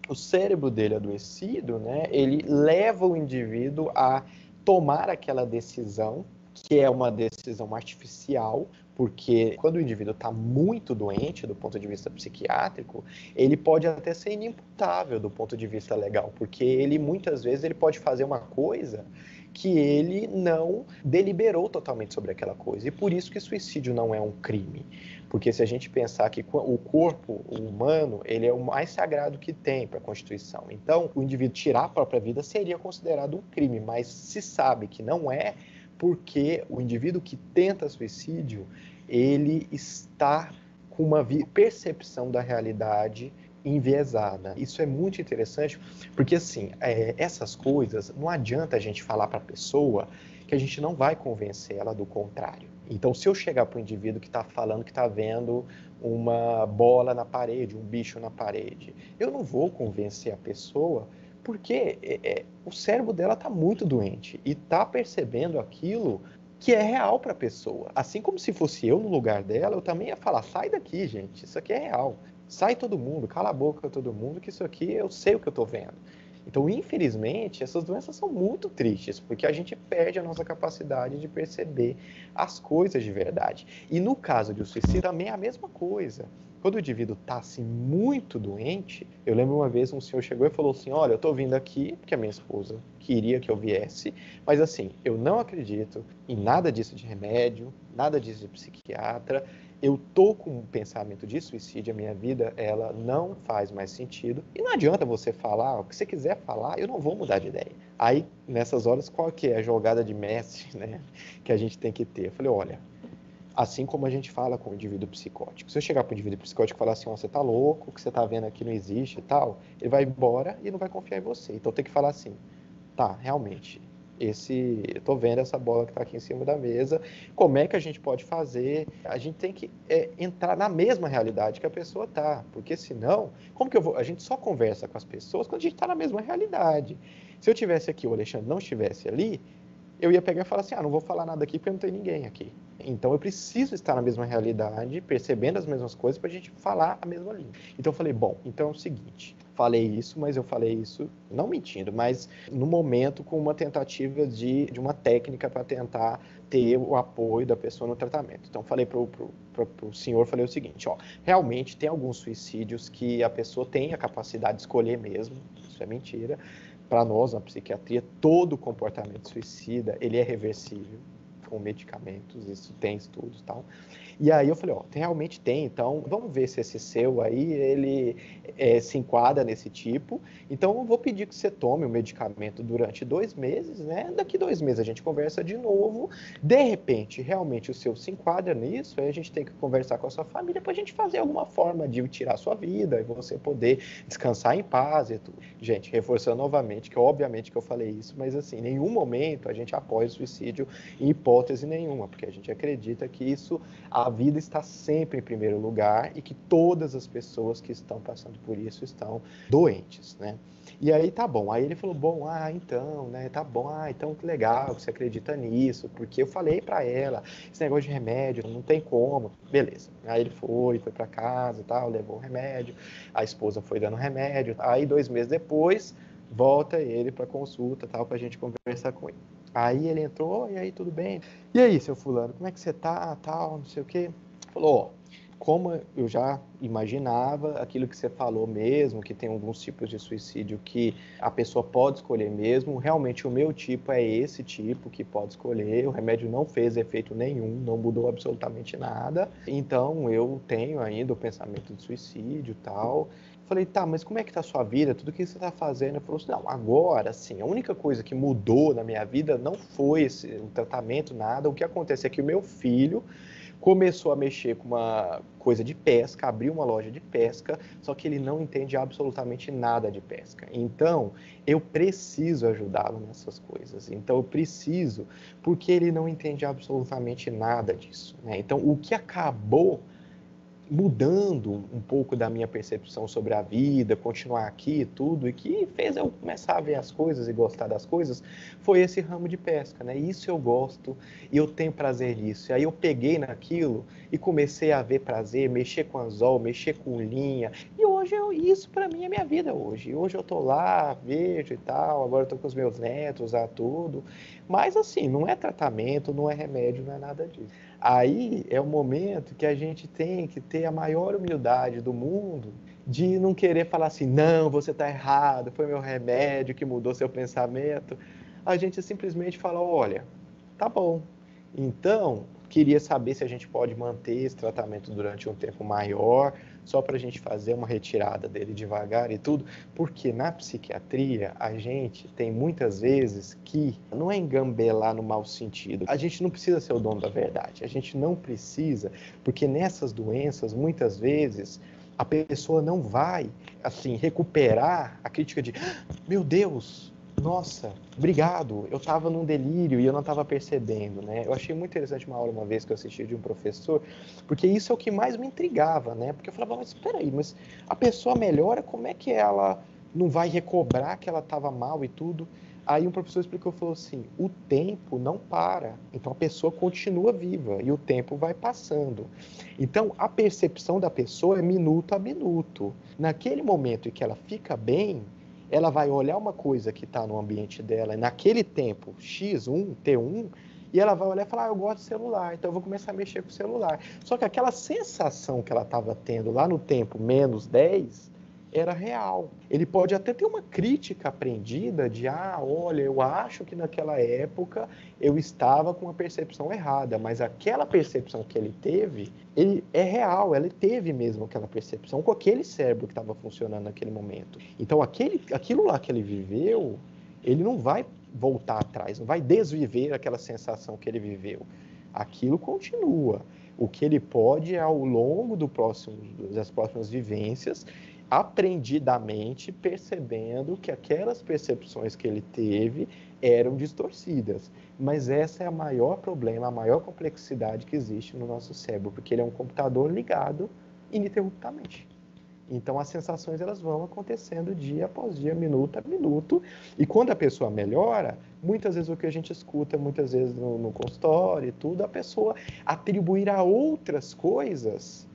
o cérebro dele adoecido, né, ele leva o indivíduo a tomar aquela decisão, que é uma decisão artificial, porque quando o indivíduo está muito doente do ponto de vista psiquiátrico, ele pode até ser inimputável do ponto de vista legal, porque ele muitas vezes ele pode fazer uma coisa que ele não deliberou totalmente sobre aquela coisa. E por isso que suicídio não é um crime. Porque se a gente pensar que o corpo humano, ele é o mais sagrado que tem para a Constituição. Então, o indivíduo tirar a própria vida seria considerado um crime, mas se sabe que não é, porque o indivíduo que tenta suicídio, ele está com uma percepção da realidade enviesada. Isso é muito interessante, porque assim, essas coisas, não adianta a gente falar para a pessoa que a gente não vai convencer ela do contrário. Então, se eu chegar para o indivíduo que está falando que está vendo uma bola na parede, um bicho na parede, eu não vou convencer a pessoa, porque o cérebro dela está muito doente e está percebendo aquilo que é real para a pessoa. Assim como se fosse eu no lugar dela, eu também ia falar, sai daqui, gente, isso aqui é real. Sai todo mundo, cala a boca todo mundo, que isso aqui eu sei o que eu estou vendo. Então, infelizmente, essas doenças são muito tristes, porque a gente perde a nossa capacidade de perceber as coisas de verdade. E no caso do suicídio também é a mesma coisa. Quando o indivíduo está assim muito doente, eu lembro uma vez um senhor chegou e falou assim, olha, eu estou vindo aqui porque a minha esposa queria que eu viesse, mas assim, eu não acredito em nada disso de remédio, nada disso de psiquiatra, eu tô com um pensamento de suicídio, a minha vida, ela não faz mais sentido, e não adianta você falar, o que você quiser falar, eu não vou mudar de ideia. Aí, nessas horas, qual que é a jogada de mestre, né, que a gente tem que ter? Eu falei, olha, assim como a gente fala com o indivíduo psicótico, se eu chegar para o indivíduo psicótico e falar assim, você tá louco, o que você tá vendo aqui não existe e tal, ele vai embora e não vai confiar em você. Então tem que falar assim, tá, realmente, eu tô vendo essa bola que está aqui em cima da mesa, como é que a gente pode fazer? A gente tem que entrar na mesma realidade que a pessoa tá, porque senão, como que eu vou? A gente só conversa com as pessoas quando a gente está na mesma realidade. Se eu tivesse aqui, o Alexandre não estivesse ali, eu ia pegar e falar assim, não vou falar nada aqui porque não tem ninguém aqui. Então eu preciso estar na mesma realidade, percebendo as mesmas coisas para a gente falar a mesma língua. Então eu falei, bom, então é o seguinte, falei isso, mas eu falei isso, não mentindo, mas no momento com uma tentativa de uma técnica para tentar ter o apoio da pessoa no tratamento. Então falei pro senhor, falei o seguinte, realmente tem alguns suicídios que a pessoa tem a capacidade de escolher mesmo, isso é mentira. Para nós, na psiquiatria, todo comportamento suicida, ele é reversível com medicamentos, isso tem estudos e tal. E aí eu falei, ó, realmente tem, então vamos ver se esse seu aí, ele se enquadra nesse tipo. Então eu vou pedir que você tome o medicamento durante 2 meses, né? Daqui 2 meses a gente conversa de novo. De repente, realmente o seu se enquadra nisso, aí a gente tem que conversar com a sua família para a gente fazer alguma forma de tirar a sua vida e você poder descansar em paz e tudo. Gente, reforçando novamente, que obviamente que eu falei isso, mas assim, em nenhum momento a gente apoia o suicídio em hipótese nenhuma, porque a gente acredita que isso, a vida está sempre em primeiro lugar e que todas as pessoas que estão passando por isso estão doentes, né? E aí tá bom, aí ele falou, bom, então, né, tá bom, então que legal que você acredita nisso, porque eu falei pra ela, esse negócio de remédio, não tem como, beleza. Aí ele foi pra casa e tal, levou o remédio, a esposa foi dando remédio, aí 2 meses depois, volta ele pra consulta, tal, pra gente conversar com ele. Aí ele entrou, e aí tudo bem? E aí, seu fulano, como é que você tá, tal, não sei o quê? Falou, ó, como eu já imaginava, aquilo que você falou mesmo, que tem alguns tipos de suicídio que a pessoa pode escolher mesmo, realmente o meu tipo é esse tipo que pode escolher, o remédio não fez efeito nenhum, não mudou absolutamente nada, então eu tenho ainda o pensamento de suicídio e tal. Falei, tá, mas como é que tá a sua vida? Tudo que você tá fazendo? Ele falou assim, não, agora sim, a única coisa que mudou na minha vida não foi o tratamento, nada, o que acontece é que o meu filho começou a mexer com uma coisa de pesca, abriu uma loja de pesca, só que ele não entende absolutamente nada de pesca. Então, eu preciso ajudá-lo nessas coisas. Então, eu preciso, porque ele não entende absolutamente nada disso, né? Então, o que acabou mudando um pouco da minha percepção sobre a vida, continuar aqui e tudo, e que fez eu começar a ver as coisas e gostar das coisas, foi esse ramo de pesca, né? Isso eu gosto e eu tenho prazer nisso. E aí eu peguei naquilo e comecei a ver prazer, mexer com anzol, mexer com linha, e hoje isso para mim é minha vida hoje. Hoje eu tô lá, vejo e tal, agora eu tô com os meus netos, tudo, mas assim, não é tratamento, não é remédio, não é nada disso. Aí é o momento que a gente tem que ter a maior humildade do mundo de não querer falar assim, não, você está errado, foi meu remédio que mudou seu pensamento. A gente simplesmente fala, olha, tá bom. Então, queria saber se a gente pode manter esse tratamento durante um tempo maior, só para a gente fazer uma retirada dele devagar e tudo, porque na psiquiatria a gente tem muitas vezes que não é engambelar no mau sentido. A gente não precisa ser o dono da verdade, a gente não precisa, porque nessas doenças muitas vezes a pessoa não vai assim recuperar a crítica de meu Deus, nossa, obrigado, eu estava num delírio e eu não estava percebendo, né? Eu achei muito interessante uma aula uma vez que eu assisti de um professor, porque isso é o que mais me intrigava, né? Porque eu falava, mas espera aí, mas a pessoa melhora, como é que ela não vai recobrar que ela estava mal e tudo? Aí um professor explicou, falou assim, o tempo não para, então a pessoa continua viva e o tempo vai passando. Então a percepção da pessoa é minuto a minuto. Naquele momento em que ela fica bem, ela vai olhar uma coisa que está no ambiente dela, naquele tempo, X1, T1, e ela vai olhar e falar, eu gosto de celular, então eu vou começar a mexer com o celular. Só que aquela sensação que ela estava tendo lá no tempo menos 10 era real. Ele pode até ter uma crítica aprendida de, olha, eu acho que naquela época eu estava com uma percepção errada, mas aquela percepção que ele teve, ele é real, ele teve mesmo aquela percepção com aquele cérebro que estava funcionando naquele momento. Então, aquilo lá que ele viveu, ele não vai voltar atrás, não vai desviver aquela sensação que ele viveu. Aquilo continua. O que ele pode é, ao longo das próximas vivências, aprendidamente percebendo que aquelas percepções que ele teve eram distorcidas. Mas essa é a maior problema, a maior complexidade que existe no nosso cérebro, porque ele é um computador ligado ininterruptamente. Então as sensações elas vão acontecendo dia após dia, minuto a minuto, e quando a pessoa melhora, muitas vezes o que a gente escuta, muitas vezes no consultório e tudo, a pessoa atribuir a outras coisas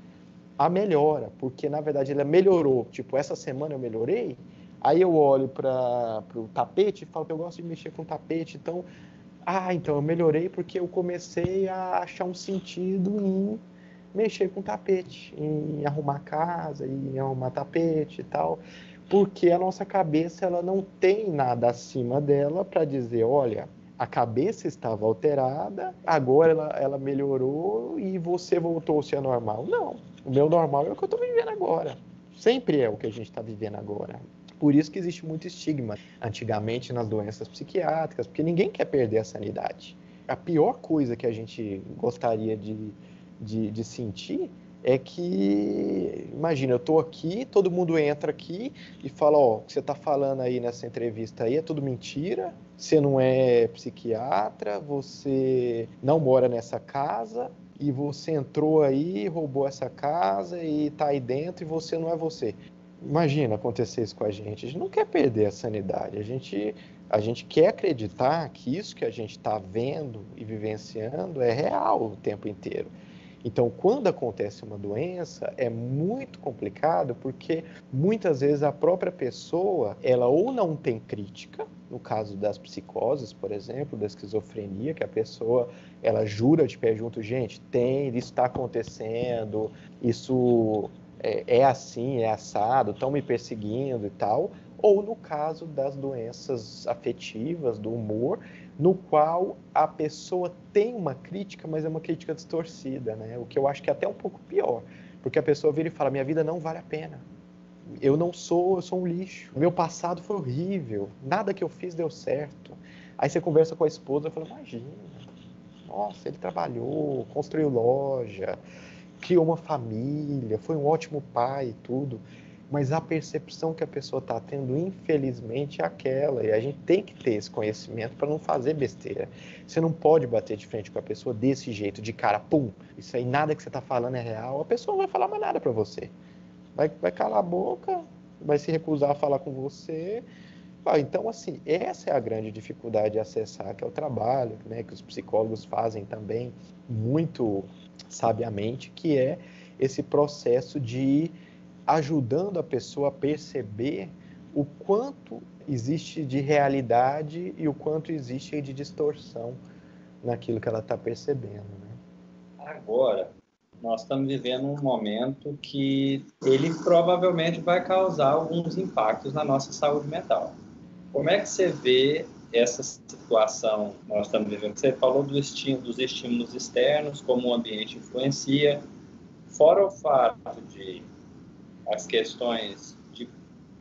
a melhora, porque na verdade ela melhorou, tipo, essa semana eu melhorei, aí eu olho para o tapete e falo que eu gosto de mexer com tapete, então, então eu melhorei porque eu comecei a achar um sentido em mexer com tapete, em arrumar casa, em arrumar tapete e tal, porque a nossa cabeça ela não tem nada acima dela para dizer, olha, A cabeça estava alterada, agora ela melhorou e você voltou a ser normal. Não, o meu normal é o que eu estou vivendo agora. Sempre é o que a gente está vivendo agora. Por isso que existe muito estigma antigamente nas doenças psiquiátricas, porque ninguém quer perder a sanidade. A pior coisa que a gente gostaria de sentir é que, imagina, eu estou aqui, todo mundo entra aqui e fala, ó, o que você está falando aí nessa entrevista aí é tudo mentira, você não é psiquiatra, você não mora nessa casa e você entrou aí, roubou essa casa e está aí dentro e você não é você. Imagina acontecer isso com a gente não quer perder a sanidade, a gente quer acreditar que isso que a gente está vendo e vivenciando é real o tempo inteiro. Então, quando acontece uma doença, é muito complicado porque muitas vezes a própria pessoa, ela ou não tem crítica, no caso das psicoses, por exemplo, da esquizofrenia, que a pessoa, ela jura de pé junto, gente, isso está acontecendo, isso é assim, é assado, estão me perseguindo e tal, ou no caso das doenças afetivas, do humor, no qual a pessoa tem uma crítica, mas é uma crítica distorcida, né? O que eu acho que é até um pouco pior, porque a pessoa vira e fala, minha vida não vale a pena, eu sou um lixo, meu passado foi horrível, nada que eu fiz deu certo. Aí você conversa com a esposa e fala, imagina, nossa, ele trabalhou, construiu loja, criou uma família, foi um ótimo pai e tudo, mas a percepção que a pessoa está tendo, infelizmente, é aquela, e a gente tem que ter esse conhecimento para não fazer besteira. Você não pode bater de frente com a pessoa desse jeito, de cara, pum, isso aí, nada que você está falando é real, a pessoa não vai falar mais nada para você. Vai calar a boca, vai se recusar a falar com você. Então, assim, essa é a grande dificuldade de acessar, que é o trabalho, né, que os psicólogos fazem também muito sabiamente, que é esse processo de ir ajudando a pessoa a perceber o quanto existe de realidade e o quanto existe de distorção naquilo que ela está percebendo, né? Agora, nós estamos vivendo um momento que ele provavelmente vai causar alguns impactos na nossa saúde mental. Como é que você vê essa situação que nós estamos vivendo? Você falou dos estímulos externos, como o ambiente influencia, fora o fato de as questões de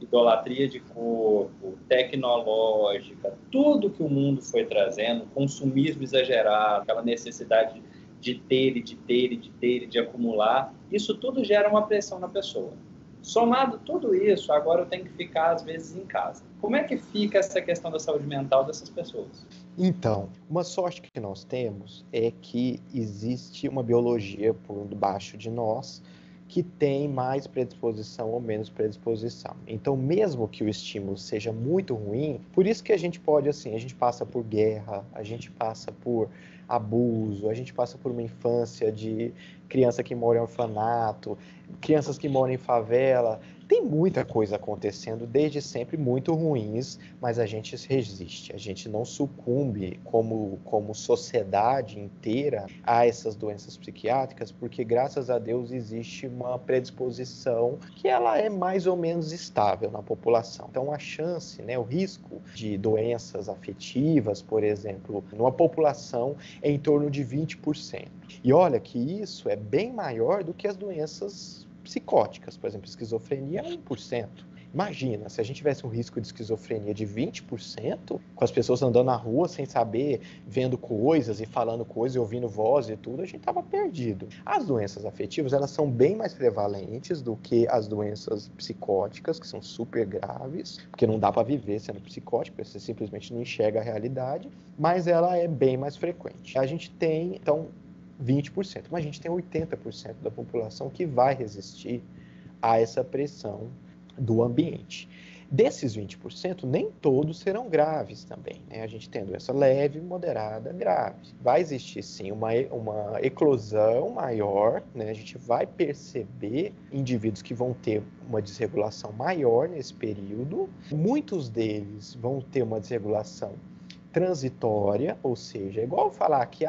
idolatria de corpo, tecnológica, tudo que o mundo foi trazendo, consumismo exagerado, aquela necessidade de ter e de ter e de ter e de acumular, isso tudo gera uma pressão na pessoa. Somado tudo isso, agora eu tenho que ficar, às vezes, em casa. Como é que fica essa questão da saúde mental dessas pessoas? Então, uma sorte que nós temos é que existe uma biologia por debaixo de nós que tem mais predisposição ou menos predisposição. Então, mesmo que o estímulo seja muito ruim, por isso que a gente pode, assim, a gente passa por guerra, a gente passa por abuso, a gente passa por uma infância de criança que mora em orfanato, crianças que moram em favela. Tem muita coisa acontecendo desde sempre, muito ruins, mas a gente resiste, a gente não sucumbe como sociedade inteira a essas doenças psiquiátricas, porque graças a Deus existe uma predisposição que ela é mais ou menos estável na população. Então a chance, né, o risco de doenças afetivas, por exemplo, numa população é em torno de 20%. E olha que isso é bem maior do que as doenças psicóticas, por exemplo, esquizofrenia é 1%. Imagina, se a gente tivesse um risco de esquizofrenia de 20%, com as pessoas andando na rua sem saber, vendo coisas e falando coisas e ouvindo voz e tudo, a gente estava perdido. As doenças afetivas, elas são bem mais prevalentes do que as doenças psicóticas, que são super graves, porque não dá para viver sendo psicótico, você simplesmente não enxerga a realidade, mas ela é bem mais frequente. A gente tem, então, 20%, mas a gente tem 80% da população que vai resistir a essa pressão do ambiente. Desses 20%, nem todos serão graves também, né? A gente tem doença leve, moderada, grave. Vai existir sim uma eclosão maior, né? A gente vai perceber indivíduos que vão ter uma desregulação maior nesse período. Muitos deles vão ter uma desregulação transitória, ou seja, é igual falar que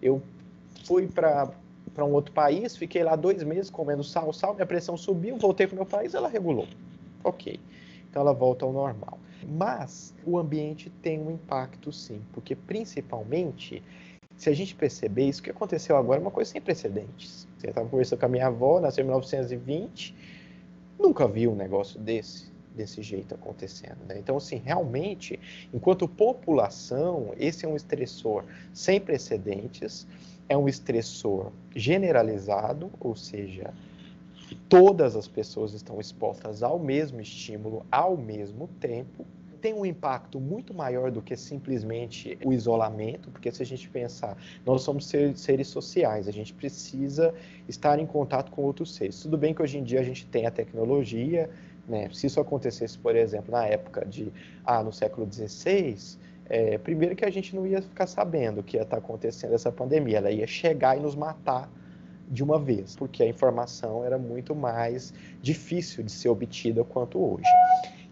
eu fui para um outro país, fiquei lá 2 meses comendo sal, minha pressão subiu, voltei para o meu país, ela regulou. Ok, então ela volta ao normal. Mas o ambiente tem um impacto sim, porque principalmente, se a gente perceber, isso que aconteceu agora é uma coisa sem precedentes. Eu estava conversando com a minha avó, nasceu em 1920, nunca vi um negócio desse jeito acontecendo, né? Então, assim, realmente, enquanto população, esse é um estressor sem precedentes, é um estressor generalizado, ou seja, todas as pessoas estão expostas ao mesmo estímulo ao mesmo tempo. Tem um impacto muito maior do que simplesmente o isolamento, porque se a gente pensar, nós somos seres sociais, a gente precisa estar em contato com outros seres. Tudo bem que hoje em dia a gente tem a tecnologia, né? Se isso acontecesse, por exemplo, na época no século XVI, primeiro que a gente não ia ficar sabendo que ia estar acontecendo essa pandemia, ela ia chegar e nos matar de uma vez, porque a informação era muito mais difícil de ser obtida quanto hoje.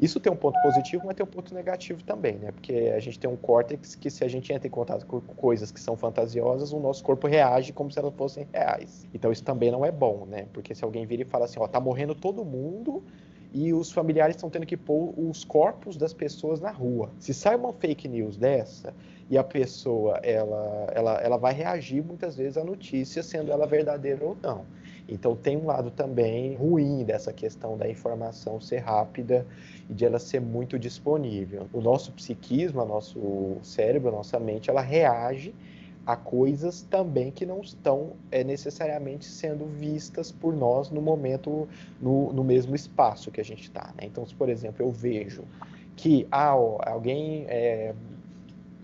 Isso tem um ponto positivo, mas tem um ponto negativo também, né? Porque a gente tem um córtex que, se a gente entra em contato com coisas que são fantasiosas, o nosso corpo reage como se elas fossem reais. Então isso também não é bom, né? Porque se alguém vira e fala assim, ó, tá morrendo todo mundo e os familiares estão tendo que pôr os corpos das pessoas na rua. Se sai uma fake news dessa e a pessoa ela vai reagir muitas vezes à notícia, sendo ela verdadeira ou não. Então tem um lado também ruim dessa questão da informação ser rápida e de ela ser muito disponível. O nosso psiquismo, o nosso cérebro, a nossa mente, ela reage a coisas também que não estão necessariamente sendo vistas por nós no momento, no mesmo espaço que a gente está, né? Então, se, por exemplo, eu vejo que alguém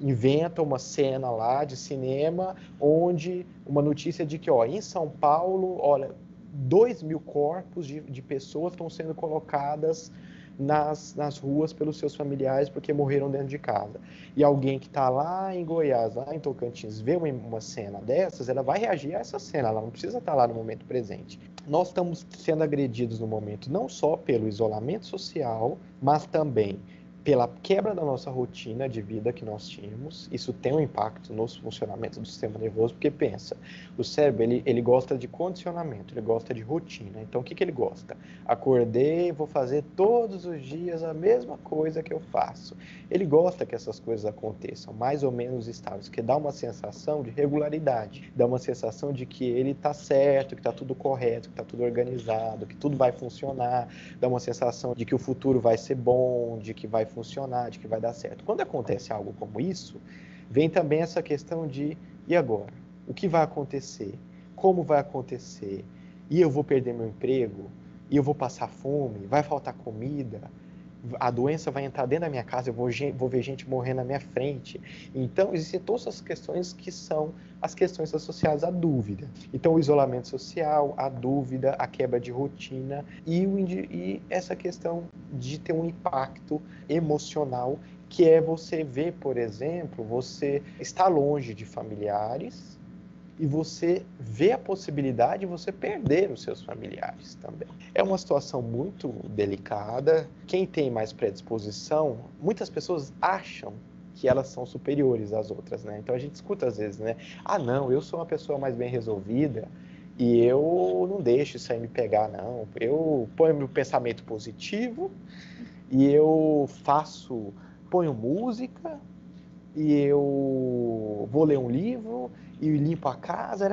inventa uma cena lá de cinema onde uma notícia de que, em São Paulo, 2.000 corpos de pessoas estão sendo colocadas nas ruas pelos seus familiares porque morreram dentro de casa. E alguém que está lá em Goiás, lá em Tocantins, vê uma cena dessas, ela vai reagir a essa cena, ela não precisa estar lá no momento presente. Nós estamos sendo agredidos no momento não só pelo isolamento social, mas também pela quebra da nossa rotina de vida que nós tínhamos. Isso tem um impacto no funcionamento do sistema nervoso, porque pensa, o cérebro ele gosta de condicionamento, ele gosta de rotina. Então o que ele gosta? Acordei, vou fazer todos os dias a mesma coisa que eu faço. Ele gosta que essas coisas aconteçam mais ou menos estáveis, que dá uma sensação de regularidade, dá uma sensação de que ele está certo, que está tudo correto, que está tudo organizado, que tudo vai funcionar, dá uma sensação de que o futuro vai ser bom, de que vai funcionar, de que vai dar certo. Quando acontece algo como isso, vem também essa questão de, e agora? O que vai acontecer? Como vai acontecer? E eu vou perder meu emprego? E eu vou passar fome? Vai faltar comida? A doença vai entrar dentro da minha casa, eu vou ver gente morrer na minha frente. Então, existem todas as questões que são as questões associadas à dúvida. Então, o isolamento social, a dúvida, a quebra de rotina e essa questão de ter um impacto emocional, que é você ver, por exemplo, você está longe de familiares e você vê a possibilidade de você perder os seus familiares também. É uma situação muito delicada. Quem tem mais predisposição, muitas pessoas acham que elas são superiores às outras, né? Então a gente escuta às vezes, né? Não, eu sou uma pessoa mais bem resolvida e eu não deixo isso aí me pegar, não. Eu ponho meu pensamento positivo e eu ponho música e eu vou ler um livro e limpo a casa,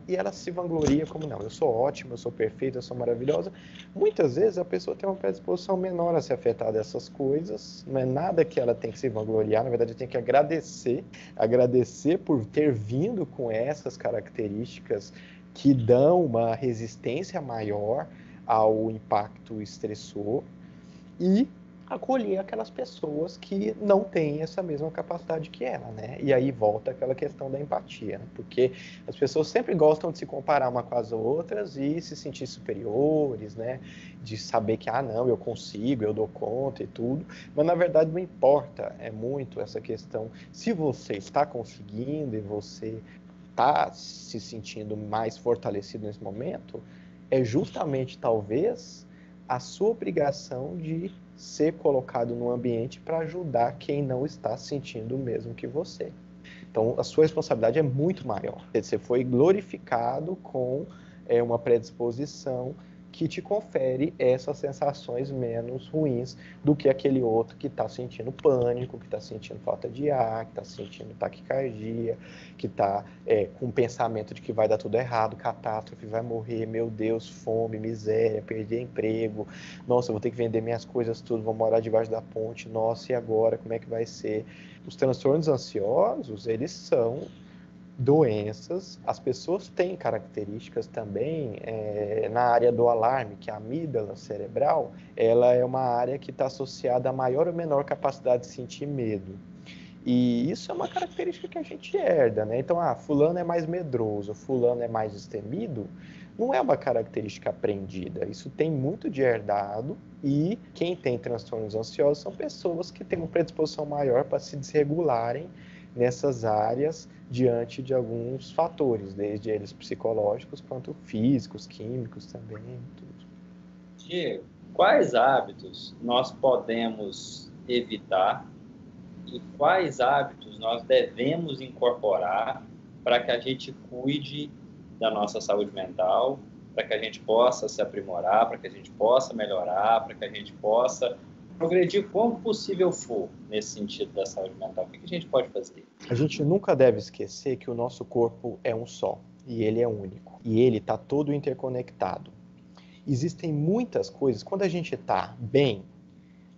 e ela se vangloria como, não, eu sou ótima, eu sou perfeita, eu sou maravilhosa. Muitas vezes a pessoa tem uma predisposição menor a se afetar dessas coisas, não é nada que ela tem que se vangloriar, na verdade tem que agradecer por ter vindo com essas características que dão uma resistência maior ao impacto estressor e acolher aquelas pessoas que não têm essa mesma capacidade que ela, né? E aí volta aquela questão da empatia, né? Porque as pessoas sempre gostam de se comparar uma com as outras e se sentir superiores, né? De saber que, não, eu consigo, eu dou conta e tudo, mas na verdade não importa, é muito essa questão. Se você está conseguindo e você está se sentindo mais fortalecido nesse momento, é justamente, talvez, a sua obrigação de ser colocado no ambiente para ajudar quem não está sentindo o mesmo que você. Então, a sua responsabilidade é muito maior. Você foi glorificado com uma predisposição que te confere essas sensações menos ruins do que aquele outro que está sentindo pânico, que está sentindo falta de ar, que está sentindo taquicardia, que está com o pensamento de que vai dar tudo errado, catástrofe, vai morrer, meu Deus, fome, miséria, perder emprego, nossa, eu vou ter que vender minhas coisas tudo, vou morar debaixo da ponte, nossa, e agora, como é que vai ser? Os transtornos ansiosos, eles são doenças, as pessoas têm características também na área do alarme, que a amígdala cerebral, ela é uma área que está associada a maior ou menor capacidade de sentir medo. E isso é uma característica que a gente herda, né? Então, fulano é mais medroso, fulano é mais destemido, não é uma característica aprendida. Isso tem muito de herdado e quem tem transtornos ansiosos são pessoas que têm uma predisposição maior para se desregularem nessas áreas diante de alguns fatores, desde eles psicológicos quanto físicos, químicos também, tudo. Diego, quais hábitos nós podemos evitar e quais hábitos nós devemos incorporar para que a gente cuide da nossa saúde mental, para que a gente possa se aprimorar, para que a gente possa melhorar, para que a gente possa progredir como possível for nesse sentido da saúde mental? O que a gente pode fazer? A gente nunca deve esquecer que o nosso corpo é um só e ele é único e ele está todo interconectado. Existem muitas coisas, quando a gente está bem,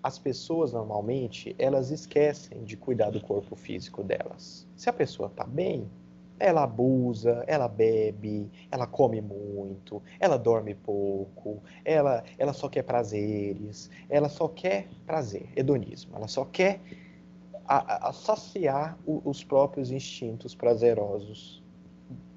as pessoas normalmente, elas esquecem de cuidar do corpo físico delas. Se a pessoa está bem, ela abusa, ela bebe, ela come muito, ela dorme pouco, ela só quer prazeres, ela só quer prazer, hedonismo, ela só quer saciar os próprios instintos prazerosos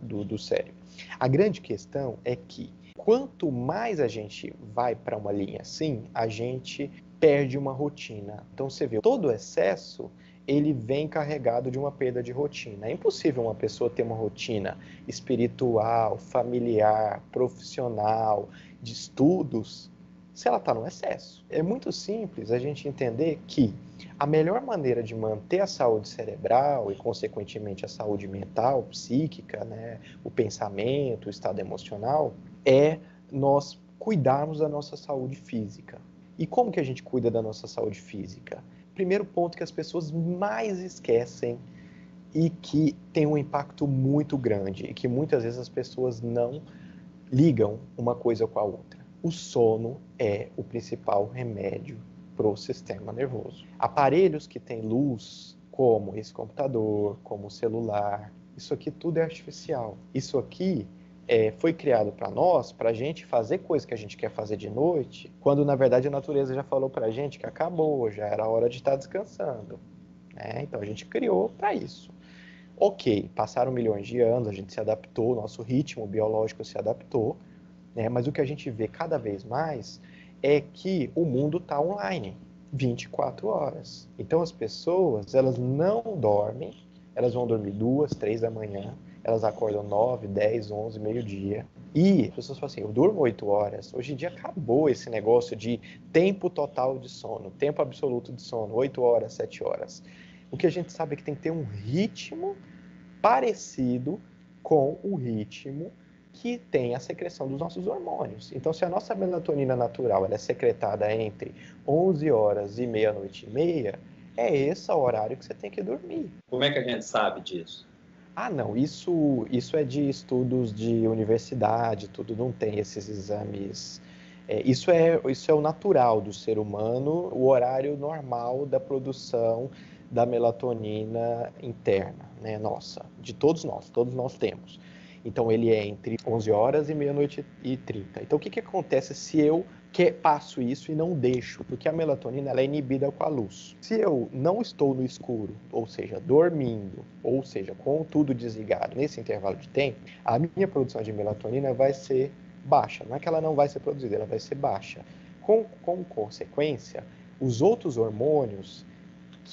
do cérebro. A grande questão é que quanto mais a gente vai para uma linha assim, a gente perde uma rotina. Então você vê, todo excesso ele vem carregado de uma perda de rotina. É impossível uma pessoa ter uma rotina espiritual, familiar, profissional, de estudos, se ela está no excesso. É muito simples a gente entender que a melhor maneira de manter a saúde cerebral e, consequentemente, a saúde mental, psíquica, né, o pensamento, o estado emocional, é nós cuidarmos da nossa saúde física. E como que a gente cuida da nossa saúde física? Primeiro ponto que as pessoas mais esquecem e que tem um impacto muito grande e que muitas vezes as pessoas não ligam uma coisa com a outra. O sono é o principal remédio para o sistema nervoso. Aparelhos que têm luz, como esse computador, como o celular, isso aqui tudo é artificial. Isso aqui foi criado para nós, para a gente fazer coisas que a gente quer fazer de noite, quando na verdade a natureza já falou para a gente que acabou, já era hora de estar descansando. Então a gente criou para isso. Ok, passaram milhões de anos, a gente se adaptou, o nosso ritmo biológico se adaptou, mas o que a gente vê cada vez mais é que o mundo está online, 24 horas. Então as pessoas, elas não dormem, elas vão dormir 2, 3 da manhã, elas acordam 9, 10, 11, meio-dia. E as pessoas falam assim, eu durmo 8 horas. Hoje em dia acabou esse negócio de tempo total de sono, tempo absoluto de sono, 8 horas, 7 horas. O que a gente sabe é que tem que ter um ritmo parecido com o ritmo que tem a secreção dos nossos hormônios. Então, se a nossa melatonina natural ela é secretada entre 11 horas e meia-noite e meia, é esse o horário que você tem que dormir. Como é que a gente sabe disso? Não, isso é de estudos de universidade, tudo, não tem esses exames. Isso é o natural do ser humano, o horário normal da produção da melatonina interna, né, nossa, de todos nós temos. Então, ele é entre 11 horas e meia-noite e 30. Então, o que acontece se eu passo isso e não deixo? Porque a melatonina ela é inibida com a luz. Se eu não estou no escuro, ou seja, dormindo, ou seja, com tudo desligado nesse intervalo de tempo, a minha produção de melatonina vai ser baixa. Não é que ela não vai ser produzida, ela vai ser baixa. Com consequência, os outros hormônios,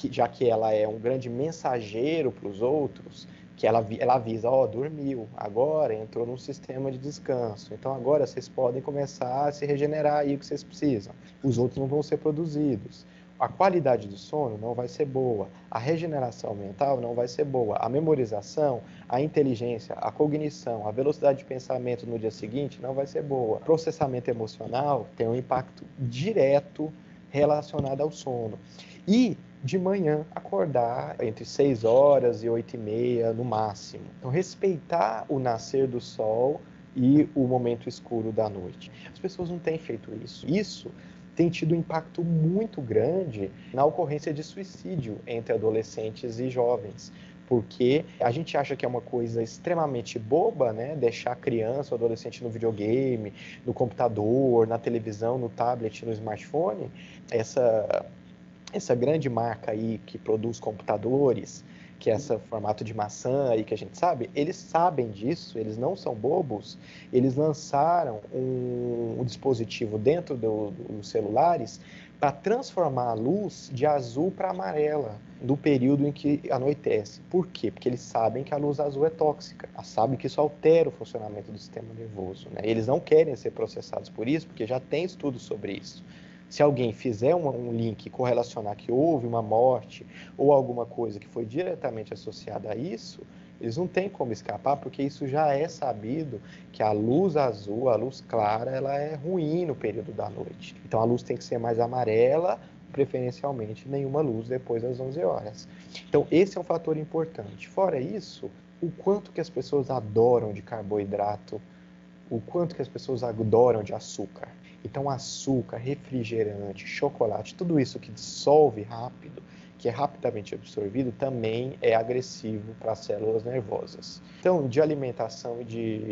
já que ela é um grande mensageiro para os outros, que ela avisa, dormiu, agora entrou num sistema de descanso, então agora vocês podem começar a se regenerar aí o que vocês precisam. Os outros não vão ser produzidos. A qualidade do sono não vai ser boa, a regeneração mental não vai ser boa, a memorização, a inteligência, a cognição, a velocidade de pensamento no dia seguinte não vai ser boa. O processamento emocional tem um impacto direto relacionado ao sono. E de manhã acordar entre 6 horas e 8h30 no máximo. Então respeitar o nascer do sol e o momento escuro da noite. As pessoas não têm feito isso. Isso tem tido um impacto muito grande na ocorrência de suicídio entre adolescentes e jovens, porque a gente acha que é uma coisa extremamente boba, né? Deixar a criança ou adolescente no videogame, no computador, na televisão, no tablet, no smartphone. Essa grande marca aí que produz computadores, que é esse formato de maçã aí que a gente sabe, eles sabem disso, eles não são bobos, eles lançaram um dispositivo dentro dos celulares para transformar a luz de azul para amarela no período em que anoitece. Por quê? Porque eles sabem que a luz azul é tóxica, sabem que isso altera o funcionamento do sistema nervoso, né? Eles não querem ser processados por isso, porque já tem estudos sobre isso. Se alguém fizer um link correlacionar que houve uma morte ou alguma coisa que foi diretamente associada a isso, eles não têm como escapar, porque isso já é sabido que a luz azul, a luz clara, ela é ruim no período da noite. Então a luz tem que ser mais amarela, preferencialmente nenhuma luz depois das 11 horas. Então esse é um fator importante. Fora isso, o quanto que as pessoas adoram de carboidrato, o quanto que as pessoas adoram de açúcar. Então, açúcar, refrigerante, chocolate, tudo isso que dissolve rápido, que é rapidamente absorvido, também é agressivo para as células nervosas. Então, de alimentação e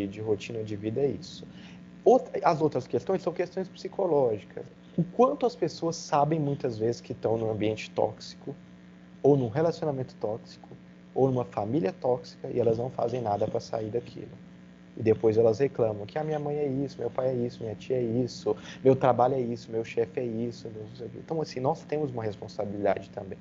de rotina de vida é isso. As outras questões são questões psicológicas. O quanto as pessoas sabem muitas vezes que estão num ambiente tóxico, ou num relacionamento tóxico, ou numa família tóxica, e elas não fazem nada para sair daquilo. E depois elas reclamam que a minha mãe é isso, meu pai é isso, minha tia é isso, meu trabalho é isso, meu chefe é isso. Então, assim, nós temos uma responsabilidade também.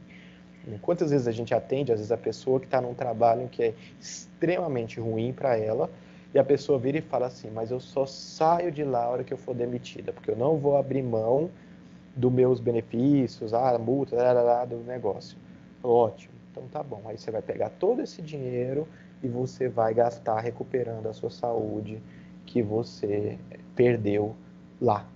Quantas vezes a gente atende, às vezes, a pessoa que está num trabalho que é extremamente ruim para ela, e a pessoa vira e fala assim, mas eu só saio de lá a hora que eu for demitida, porque eu não vou abrir mão dos meus benefícios, multa, do negócio. Ótimo, então tá bom. Aí você vai pegar todo esse dinheiro e você vai gastar recuperando a sua saúde que você perdeu lá,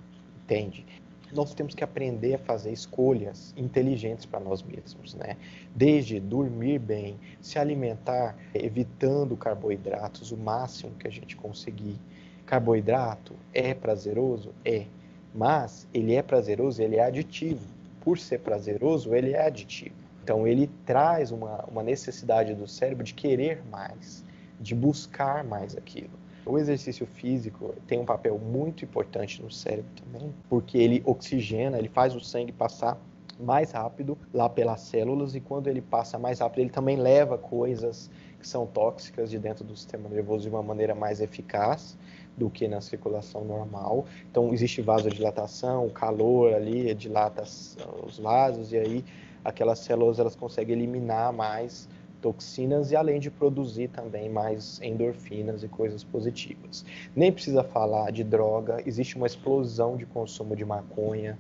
entende? Nós temos que aprender a fazer escolhas inteligentes para nós mesmos, né? Desde dormir bem, se alimentar, evitando carboidratos o máximo que a gente conseguir. Carboidrato é prazeroso? É. Mas ele é prazeroso, ele é aditivo. Por ser prazeroso, ele é aditivo. Então ele traz uma necessidade do cérebro de querer mais, de buscar mais aquilo. O exercício físico tem um papel muito importante no cérebro também, porque ele oxigena, ele faz o sangue passar mais rápido lá pelas células, e quando ele passa mais rápido, ele também leva coisas que são tóxicas de dentro do sistema nervoso de uma maneira mais eficaz do que na circulação normal. Então existe vasodilatação, o calor ali dilata os vasos, e aí aquelas células elas conseguem eliminar mais toxinas e além de produzir também mais endorfinas e coisas positivas. Nem precisa falar de droga, existe uma explosão de consumo de maconha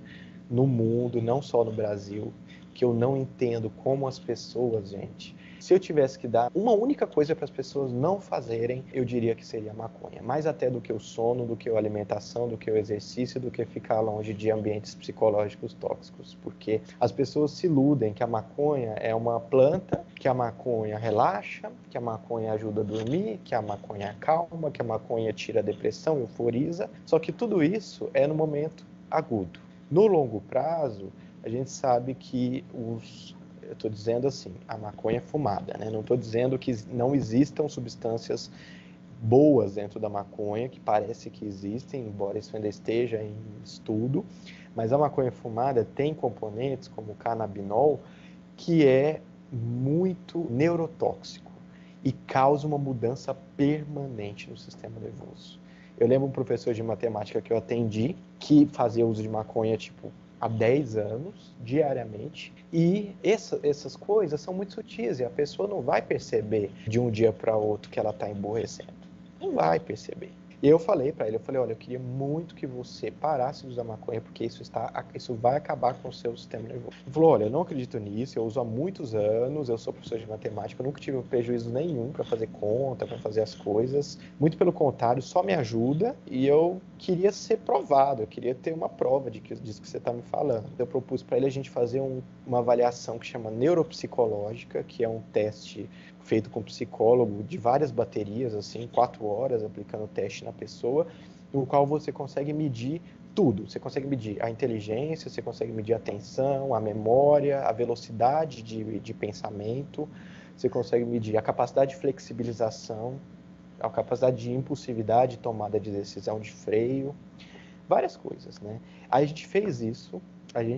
no mundo, não só no Brasil, que eu não entendo como as pessoas, gente... Se eu tivesse que dar uma única coisa para as pessoas não fazerem, eu diria que seria a maconha. Mais até do que o sono, do que a alimentação, do que o exercício, do que ficar longe de ambientes psicológicos tóxicos. Porque as pessoas se iludem que a maconha é uma planta, que a maconha relaxa, que a maconha ajuda a dormir, que a maconha acalma, que a maconha tira a depressão, euforiza. Só que tudo isso é no momento agudo. No longo prazo, a gente sabe que eu estou dizendo assim, a maconha fumada, né? Não estou dizendo que não existam substâncias boas dentro da maconha, que parece que existem, embora isso ainda esteja em estudo, mas a maconha fumada tem componentes como o canabinol, que é muito neurotóxico e causa uma mudança permanente no sistema nervoso. Eu lembro um professor de matemática que eu atendi, que fazia uso de maconha, há 10 anos, diariamente, e essas coisas são muito sutis, e a pessoa não vai perceber de um dia para outro que ela está emborrecendo. Não vai perceber. E eu falei para ele, olha, eu queria muito que você parasse de usar maconha, porque isso vai acabar com o seu sistema nervoso. Ele falou, olha, eu não acredito nisso, eu uso há muitos anos, eu sou professor de matemática, eu nunca tive prejuízo nenhum para fazer conta, para fazer as coisas. Muito pelo contrário, só me ajuda e eu queria ser provado, eu queria ter uma prova disso que você está me falando. Eu propus para ele a gente fazer uma avaliação que chama neuropsicológica, que é um teste feito com psicólogo de várias baterias, assim, 4 horas aplicando o teste na pessoa, no qual você consegue medir tudo. Você consegue medir a inteligência, você consegue medir a atenção, a memória, a velocidade de pensamento, você consegue medir a capacidade de flexibilização, a capacidade de impulsividade, tomada de decisão, de freio, várias coisas, né? Aí a gente fez isso,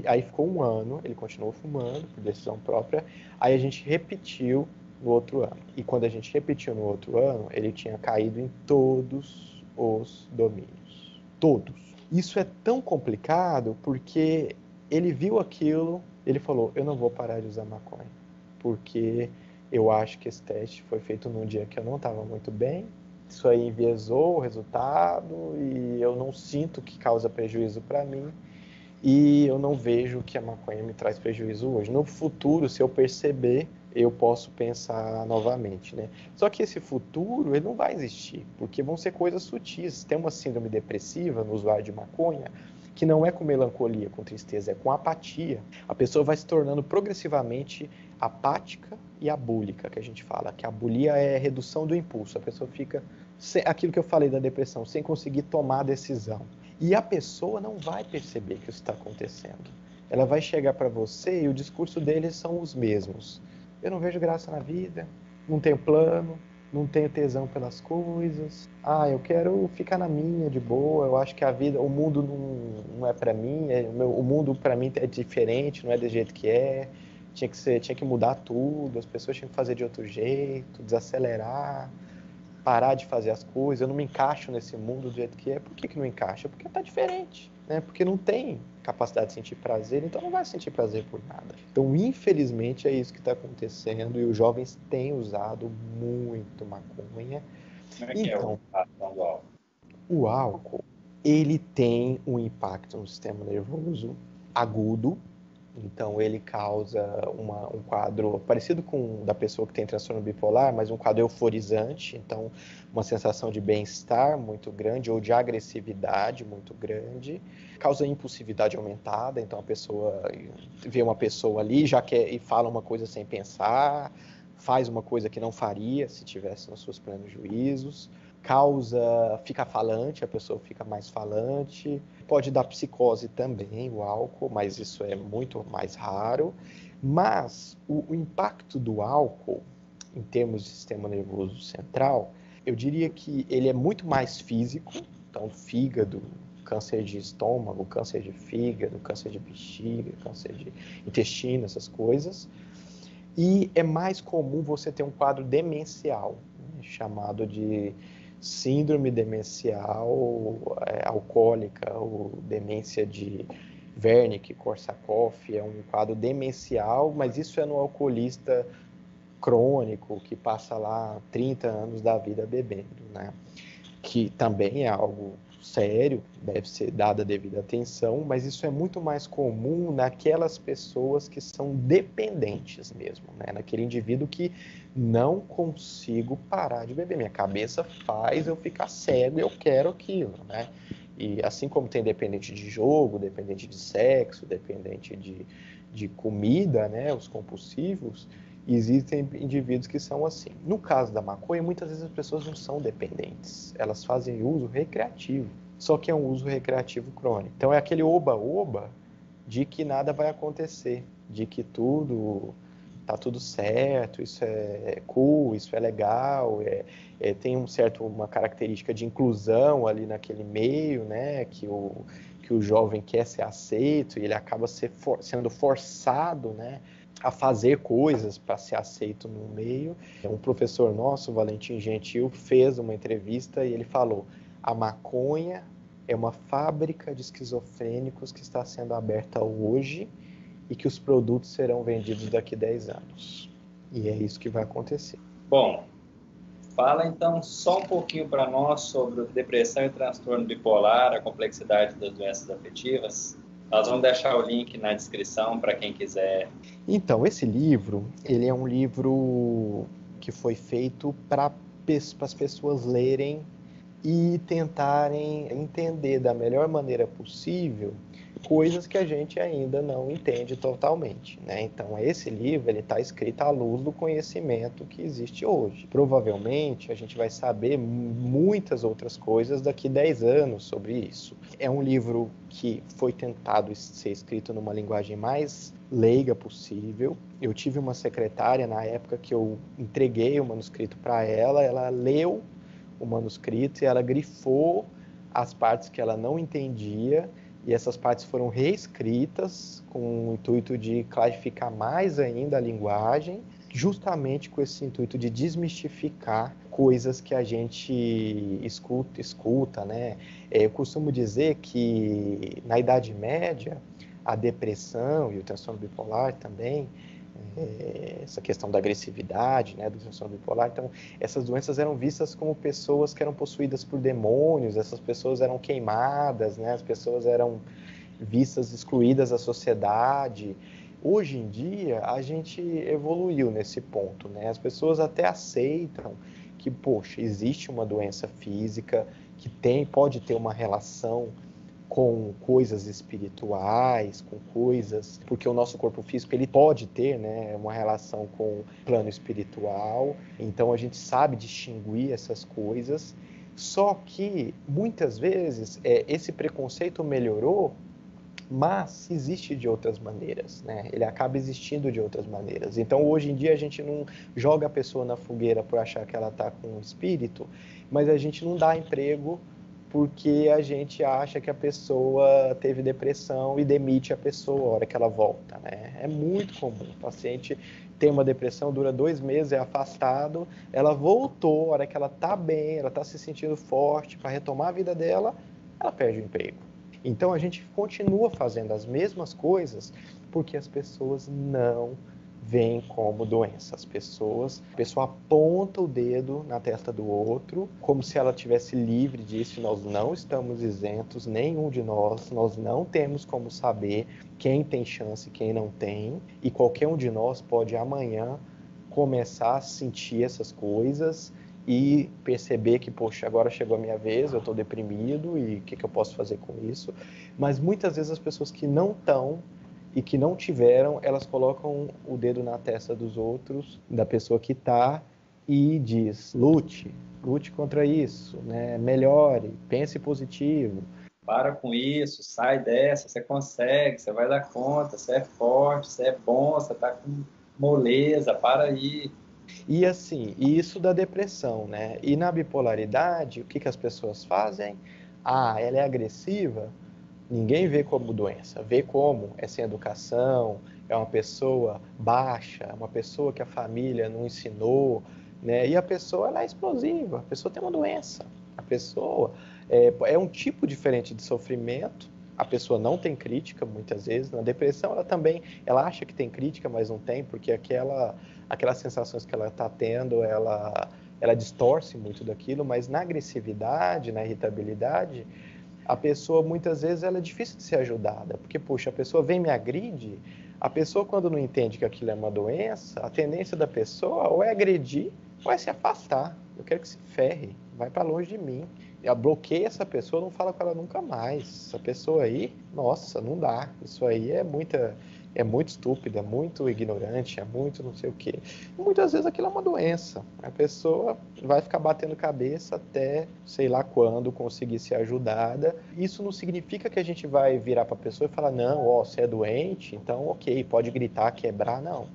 aí ficou um ano, ele continuou fumando por decisão própria, aí a gente repetiu no outro ano. E quando a gente repetiu no outro ano, ele tinha caído em todos os domínios. Todos. Isso é tão complicado porque ele viu aquilo, ele falou, eu não vou parar de usar maconha, porque eu acho que esse teste foi feito num dia que eu não estava muito bem, isso aí enviesou o resultado e eu não sinto que causa prejuízo para mim e eu não vejo que a maconha me traz prejuízo hoje. No futuro, se eu perceber, eu posso pensar novamente, né? Só que esse futuro, ele não vai existir, porque vão ser coisas sutis. Tem uma síndrome depressiva no usuário de maconha, que não é com melancolia, com tristeza, é com apatia. A pessoa vai se tornando progressivamente apática e abúlica, que a gente fala, que a abulia é a redução do impulso. A pessoa fica, aquilo que eu falei da depressão, sem conseguir tomar a decisão. E a pessoa não vai perceber que isso está acontecendo. Ela vai chegar para você e o discurso deles são os mesmos. Eu não vejo graça na vida, não tenho plano, não tenho tesão pelas coisas. Eu quero ficar na minha, de boa. Eu acho que a vida, o mundo não é para mim. O mundo para mim é diferente, não é do jeito que é. Tinha que mudar tudo. As pessoas tinham que fazer de outro jeito, desacelerar, parar de fazer as coisas. Eu não me encaixo nesse mundo do jeito que é. Por que não encaixa? Porque tá diferente, né? Porque não tem capacidade de sentir prazer, então não vai sentir prazer por nada. Então, infelizmente, é isso que está acontecendo e os jovens têm usado muito maconha. Como é que é Então, a ação do álcool? o álcool, ele tem um impacto no sistema nervoso agudo. Então, ele causa um quadro parecido com o da pessoa que tem transtorno bipolar, mas um quadro euforizante. Então, uma sensação de bem-estar muito grande ou de agressividade muito grande. Causa impulsividade aumentada. Então, a pessoa vê uma pessoa ali, já quer e fala uma coisa sem pensar, faz uma coisa que não faria se tivesse nos seus plenos juízos. Fica falante, a pessoa fica mais falante. Pode dar psicose também, o álcool, mas isso é muito mais raro. Mas o impacto do álcool, em termos de sistema nervoso central, eu diria que ele é muito mais físico. Então, fígado, câncer de estômago, câncer de fígado, câncer de bexiga, câncer de intestino, essas coisas. E é mais comum você ter um quadro demencial, né, chamado de síndrome demencial alcoólica, ou demência de Wernicke-Korsakoff. É um quadro demencial, mas isso é no alcoolista crônico, que passa lá 30 anos da vida bebendo, né? Que também é algo sério, deve ser dada a devida atenção, mas isso é muito mais comum naquelas pessoas que são dependentes mesmo, né? Naquele indivíduo que não consigo parar de beber, minha cabeça faz eu ficar cego e eu quero aquilo, né? E assim como tem dependente de jogo, dependente de sexo, dependente de comida, né? Os compulsivos, existem indivíduos que são assim. No caso da maconha, muitas vezes as pessoas não são dependentes. Elas fazem uso recreativo. Só que é um uso recreativo crônico. Então é aquele oba-oba de que nada vai acontecer. De que tá tudo certo, isso é cool, isso é legal. Tem uma característica de inclusão ali naquele meio, né? Que o jovem quer ser aceito e ele acaba sendo forçado, né, a fazer coisas para ser aceito no meio. Um professor nosso, Valentim Gentil, fez uma entrevista e ele falou: a maconha é uma fábrica de esquizofrênicos que está sendo aberta hoje e que os produtos serão vendidos daqui a 10 anos. E é isso que vai acontecer. Bom, Fala então só um pouquinho para nós sobre depressão e transtorno bipolar, a complexidade das doenças afetivas. Nós vamos deixar o link na descrição para quem quiser. Então, esse livro, ele é um livro que foi feito para as pessoas lerem e tentarem entender da melhor maneira possível coisas que a gente ainda não entende totalmente, né? Então, esse livro ele está escrito à luz do conhecimento que existe hoje. Provavelmente, a gente vai saber muitas outras coisas daqui a 10 anos sobre isso. É um livro que foi tentado ser escrito numa linguagem mais leiga possível. Eu tive uma secretária na época que eu entreguei o manuscrito para ela, ela leu o manuscrito e ela grifou as partes que ela não entendia e essas partes foram reescritas com o intuito de clarificar mais ainda a linguagem, justamente com esse intuito de desmistificar coisas que a gente escuta, né? Eu costumo dizer que na Idade Média a depressão e o transtorno bipolar também, essa questão da agressividade, né, do transtorno bipolar. Então, essas doenças eram vistas como pessoas que eram possuídas por demônios, essas pessoas eram queimadas, né, as pessoas eram vistas excluídas da sociedade. Hoje em dia, a gente evoluiu nesse ponto, né? As pessoas até aceitam que, poxa, existe uma doença física que pode ter uma relação com coisas espirituais, com coisas, porque o nosso corpo físico ele pode ter, né, uma relação com o plano espiritual. Então a gente sabe distinguir essas coisas. Só que muitas vezes esse preconceito melhorou, mas existe de outras maneiras, né? Ele acaba existindo de outras maneiras. Então hoje em dia a gente não joga a pessoa na fogueira por achar que ela está com um espírito, mas a gente não dá emprego porque a gente acha que a pessoa teve depressão e demite a pessoa a hora que ela volta, né? É muito comum. O paciente tem uma depressão, dura 2 meses, é afastado, ela voltou, a hora que ela está bem, ela está se sentindo forte para retomar a vida dela, ela perde o emprego. Então a gente continua fazendo as mesmas coisas porque as pessoas não veem como doença. A pessoa aponta o dedo na testa do outro, como se ela estivesse livre disso. Nós não estamos isentos, nenhum de nós não temos como saber quem tem chance e quem não tem, e qualquer um de nós pode amanhã começar a sentir essas coisas e perceber que, poxa, agora chegou a minha vez, eu estou deprimido e o que eu posso fazer com isso? Mas muitas vezes as pessoas que não estão e que não tiveram, elas colocam o dedo na testa dos outros, da pessoa que está, e diz, lute contra isso, né? Melhore, pense positivo. Para com isso, sai dessa, você consegue, você vai dar conta, você é forte, você é bom, você está com moleza, para aí. E assim, isso da depressão, né? E na bipolaridade, o que as pessoas fazem? Ah, ela é agressiva? Ninguém vê como doença, vê como é sem educação, é uma pessoa baixa, uma pessoa que a família não ensinou, né? E a pessoa ela é explosiva, a pessoa tem uma doença, a pessoa é um tipo diferente de sofrimento. A pessoa não tem crítica muitas vezes. Na depressão ela acha que tem crítica, mas não tem, porque aquelas sensações que ela está tendo, ela distorce muito daquilo. Mas na agressividade, na irritabilidade, a pessoa muitas vezes ela é difícil de ser ajudada, porque, puxa, a pessoa vem e me agride, a pessoa quando não entende que aquilo é uma doença, a tendência da pessoa ou é agredir ou é se afastar. Eu quero que se ferre, vai para longe de mim. Eu bloqueio essa pessoa, não fala com ela nunca mais. Essa pessoa aí, nossa, não dá. Isso aí é muito estúpido, é muito ignorante, é muito não sei o quê. E muitas vezes aquilo é uma doença. A pessoa vai ficar batendo cabeça até sei lá quando conseguir ser ajudada. Isso não significa que a gente vai virar para a pessoa e falar, não, ó, você é doente, então ok, pode gritar, quebrar, não.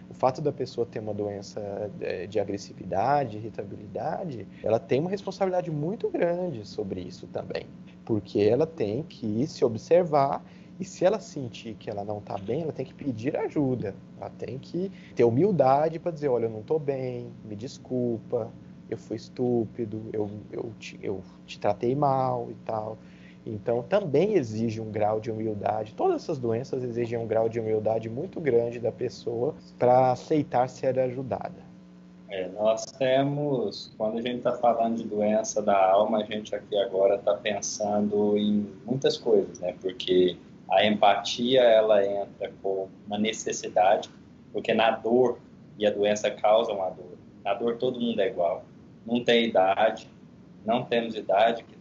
O fato da pessoa ter uma doença de agressividade, irritabilidade, ela tem uma responsabilidade muito grande sobre isso também, porque ela tem que se observar e se ela sentir que ela não está bem, ela tem que pedir ajuda, ela tem que ter humildade para dizer, olha, eu não estou bem, me desculpa, eu fui estúpido, eu te tratei mal e tal. Então, também exige um grau de humildade. Todas essas doenças exigem um grau de humildade muito grande da pessoa para aceitar ser ajudada. Nós temos, quando a gente está falando de doença da alma, a gente aqui agora está pensando em muitas coisas, né? Porque a empatia, ela entra com uma necessidade, porque na dor, e a doença causa uma dor, na dor todo mundo é igual, não tem idade, não temos idade que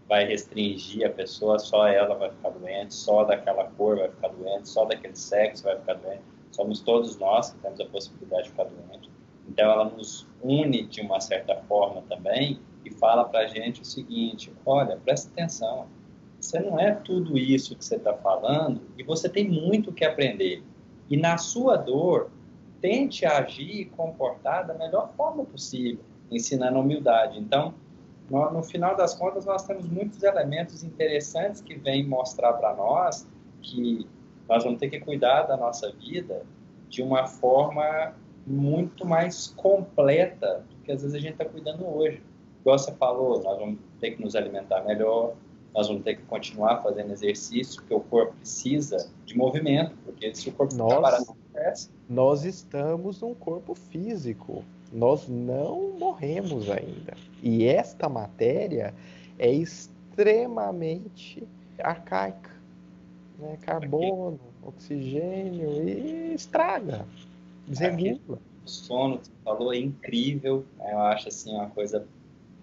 vai restringir a pessoa, só ela vai ficar doente, só daquela cor vai ficar doente, só daquele sexo vai ficar doente, somos todos nós que temos a possibilidade de ficar doente. Então, ela nos une de uma certa forma também e fala para a gente o seguinte: olha, presta atenção, você não é tudo isso que você está falando e você tem muito que aprender. E na sua dor, tente agir e comportar da melhor forma possível, ensinando humildade. Então, no final das contas, nós temos muitos elementos interessantes que vêm mostrar para nós que nós vamos ter que cuidar da nossa vida de uma forma muito mais completa do que às vezes a gente está cuidando hoje. Igual você falou, nós vamos ter que nos alimentar melhor, nós vamos ter que continuar fazendo exercício, porque o corpo precisa de movimento, porque se o corpo ficar parado, não cresce. Nós estamos num corpo físico, nós não morremos ainda. E esta matéria é extremamente arcaica, né? Carbono, oxigênio, e estraga, desregula. O sono que você falou é incrível, né? Eu acho assim uma coisa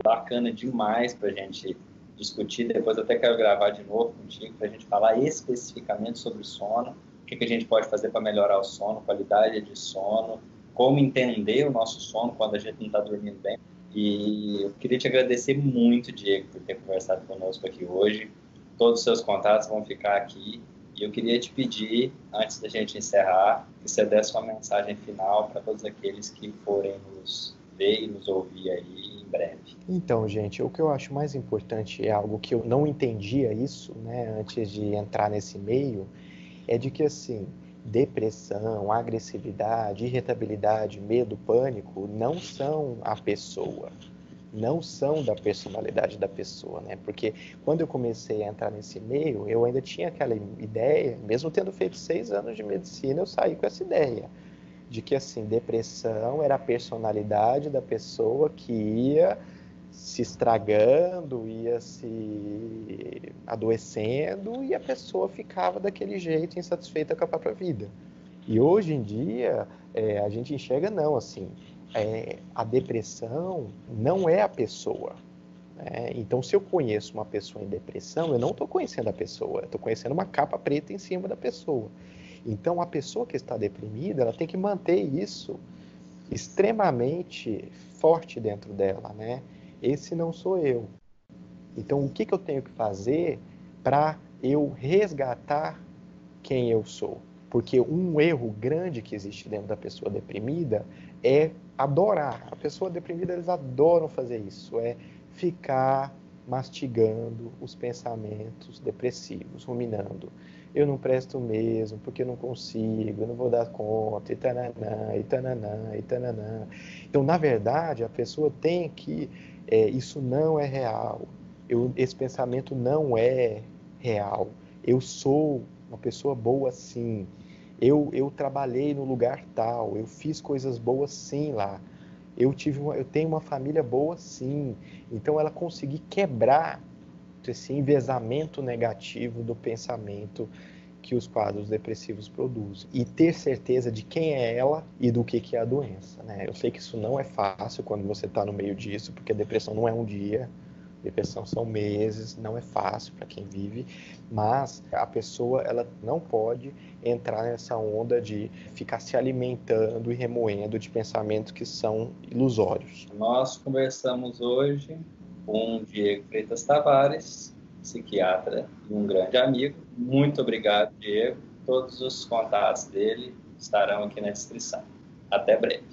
bacana demais para a gente discutir. Depois eu até quero gravar de novo contigo para a gente falar especificamente sobre sono, o que a gente pode fazer para melhorar o sono, qualidade de sono, como entender o nosso sono quando a gente não está dormindo bem. E eu queria te agradecer muito, Diego, por ter conversado conosco aqui hoje. Todos os seus contatos vão ficar aqui. E eu queria te pedir, antes da gente encerrar, que você desse uma mensagem final para todos aqueles que forem nos ver e nos ouvir aí em breve. Então, gente, o que eu acho mais importante é algo que eu não entendia isso, né, antes de entrar nesse meio, é de que, assim, depressão, agressividade, irritabilidade, medo, pânico não são a pessoa, não são da personalidade da pessoa, né? Porque quando eu comecei a entrar nesse meio, eu ainda tinha aquela ideia, mesmo tendo feito 6 anos de medicina, eu saí com essa ideia de que, assim, depressão era a personalidade da pessoa que ia se estragando, ia se adoecendo e a pessoa ficava daquele jeito insatisfeita com a própria vida. E hoje em dia, a gente enxerga não, assim, a depressão não é a pessoa. Né? Então, se eu conheço uma pessoa em depressão, eu não estou conhecendo a pessoa, eu estou conhecendo uma capa preta em cima da pessoa. Então, a pessoa que está deprimida, ela tem que manter isso extremamente forte dentro dela, né? Esse não sou eu. Então, o que eu tenho que fazer para eu resgatar quem eu sou? Porque um erro grande que existe dentro da pessoa deprimida é adorar. A pessoa deprimida, eles adoram fazer isso, é ficar mastigando os pensamentos depressivos, ruminando. Eu não presto mesmo, porque eu não consigo, eu não vou dar conta, e tananã, e tananã, e tananã. Então, na verdade, a pessoa tem que... isso não é real. Esse pensamento não é real. Eu sou uma pessoa boa sim. Eu trabalhei no lugar tal, eu fiz coisas boas sim lá. Eu tenho uma família boa sim. Então ela conseguir quebrar esse enviesamento negativo do pensamento que os quadros depressivos produzem. E ter certeza de quem é ela e do que é a doença. Né? Eu sei que isso não é fácil quando você está no meio disso, porque a depressão não é um dia, depressão são meses, não é fácil para quem vive, mas a pessoa ela não pode entrar nessa onda de ficar se alimentando e remoendo de pensamentos que são ilusórios. Nós conversamos hoje com o Diego Freitas Tavares, psiquiatra e um grande amigo. Muito obrigado, Diego. Todos os contatos dele estarão aqui na descrição. Até breve.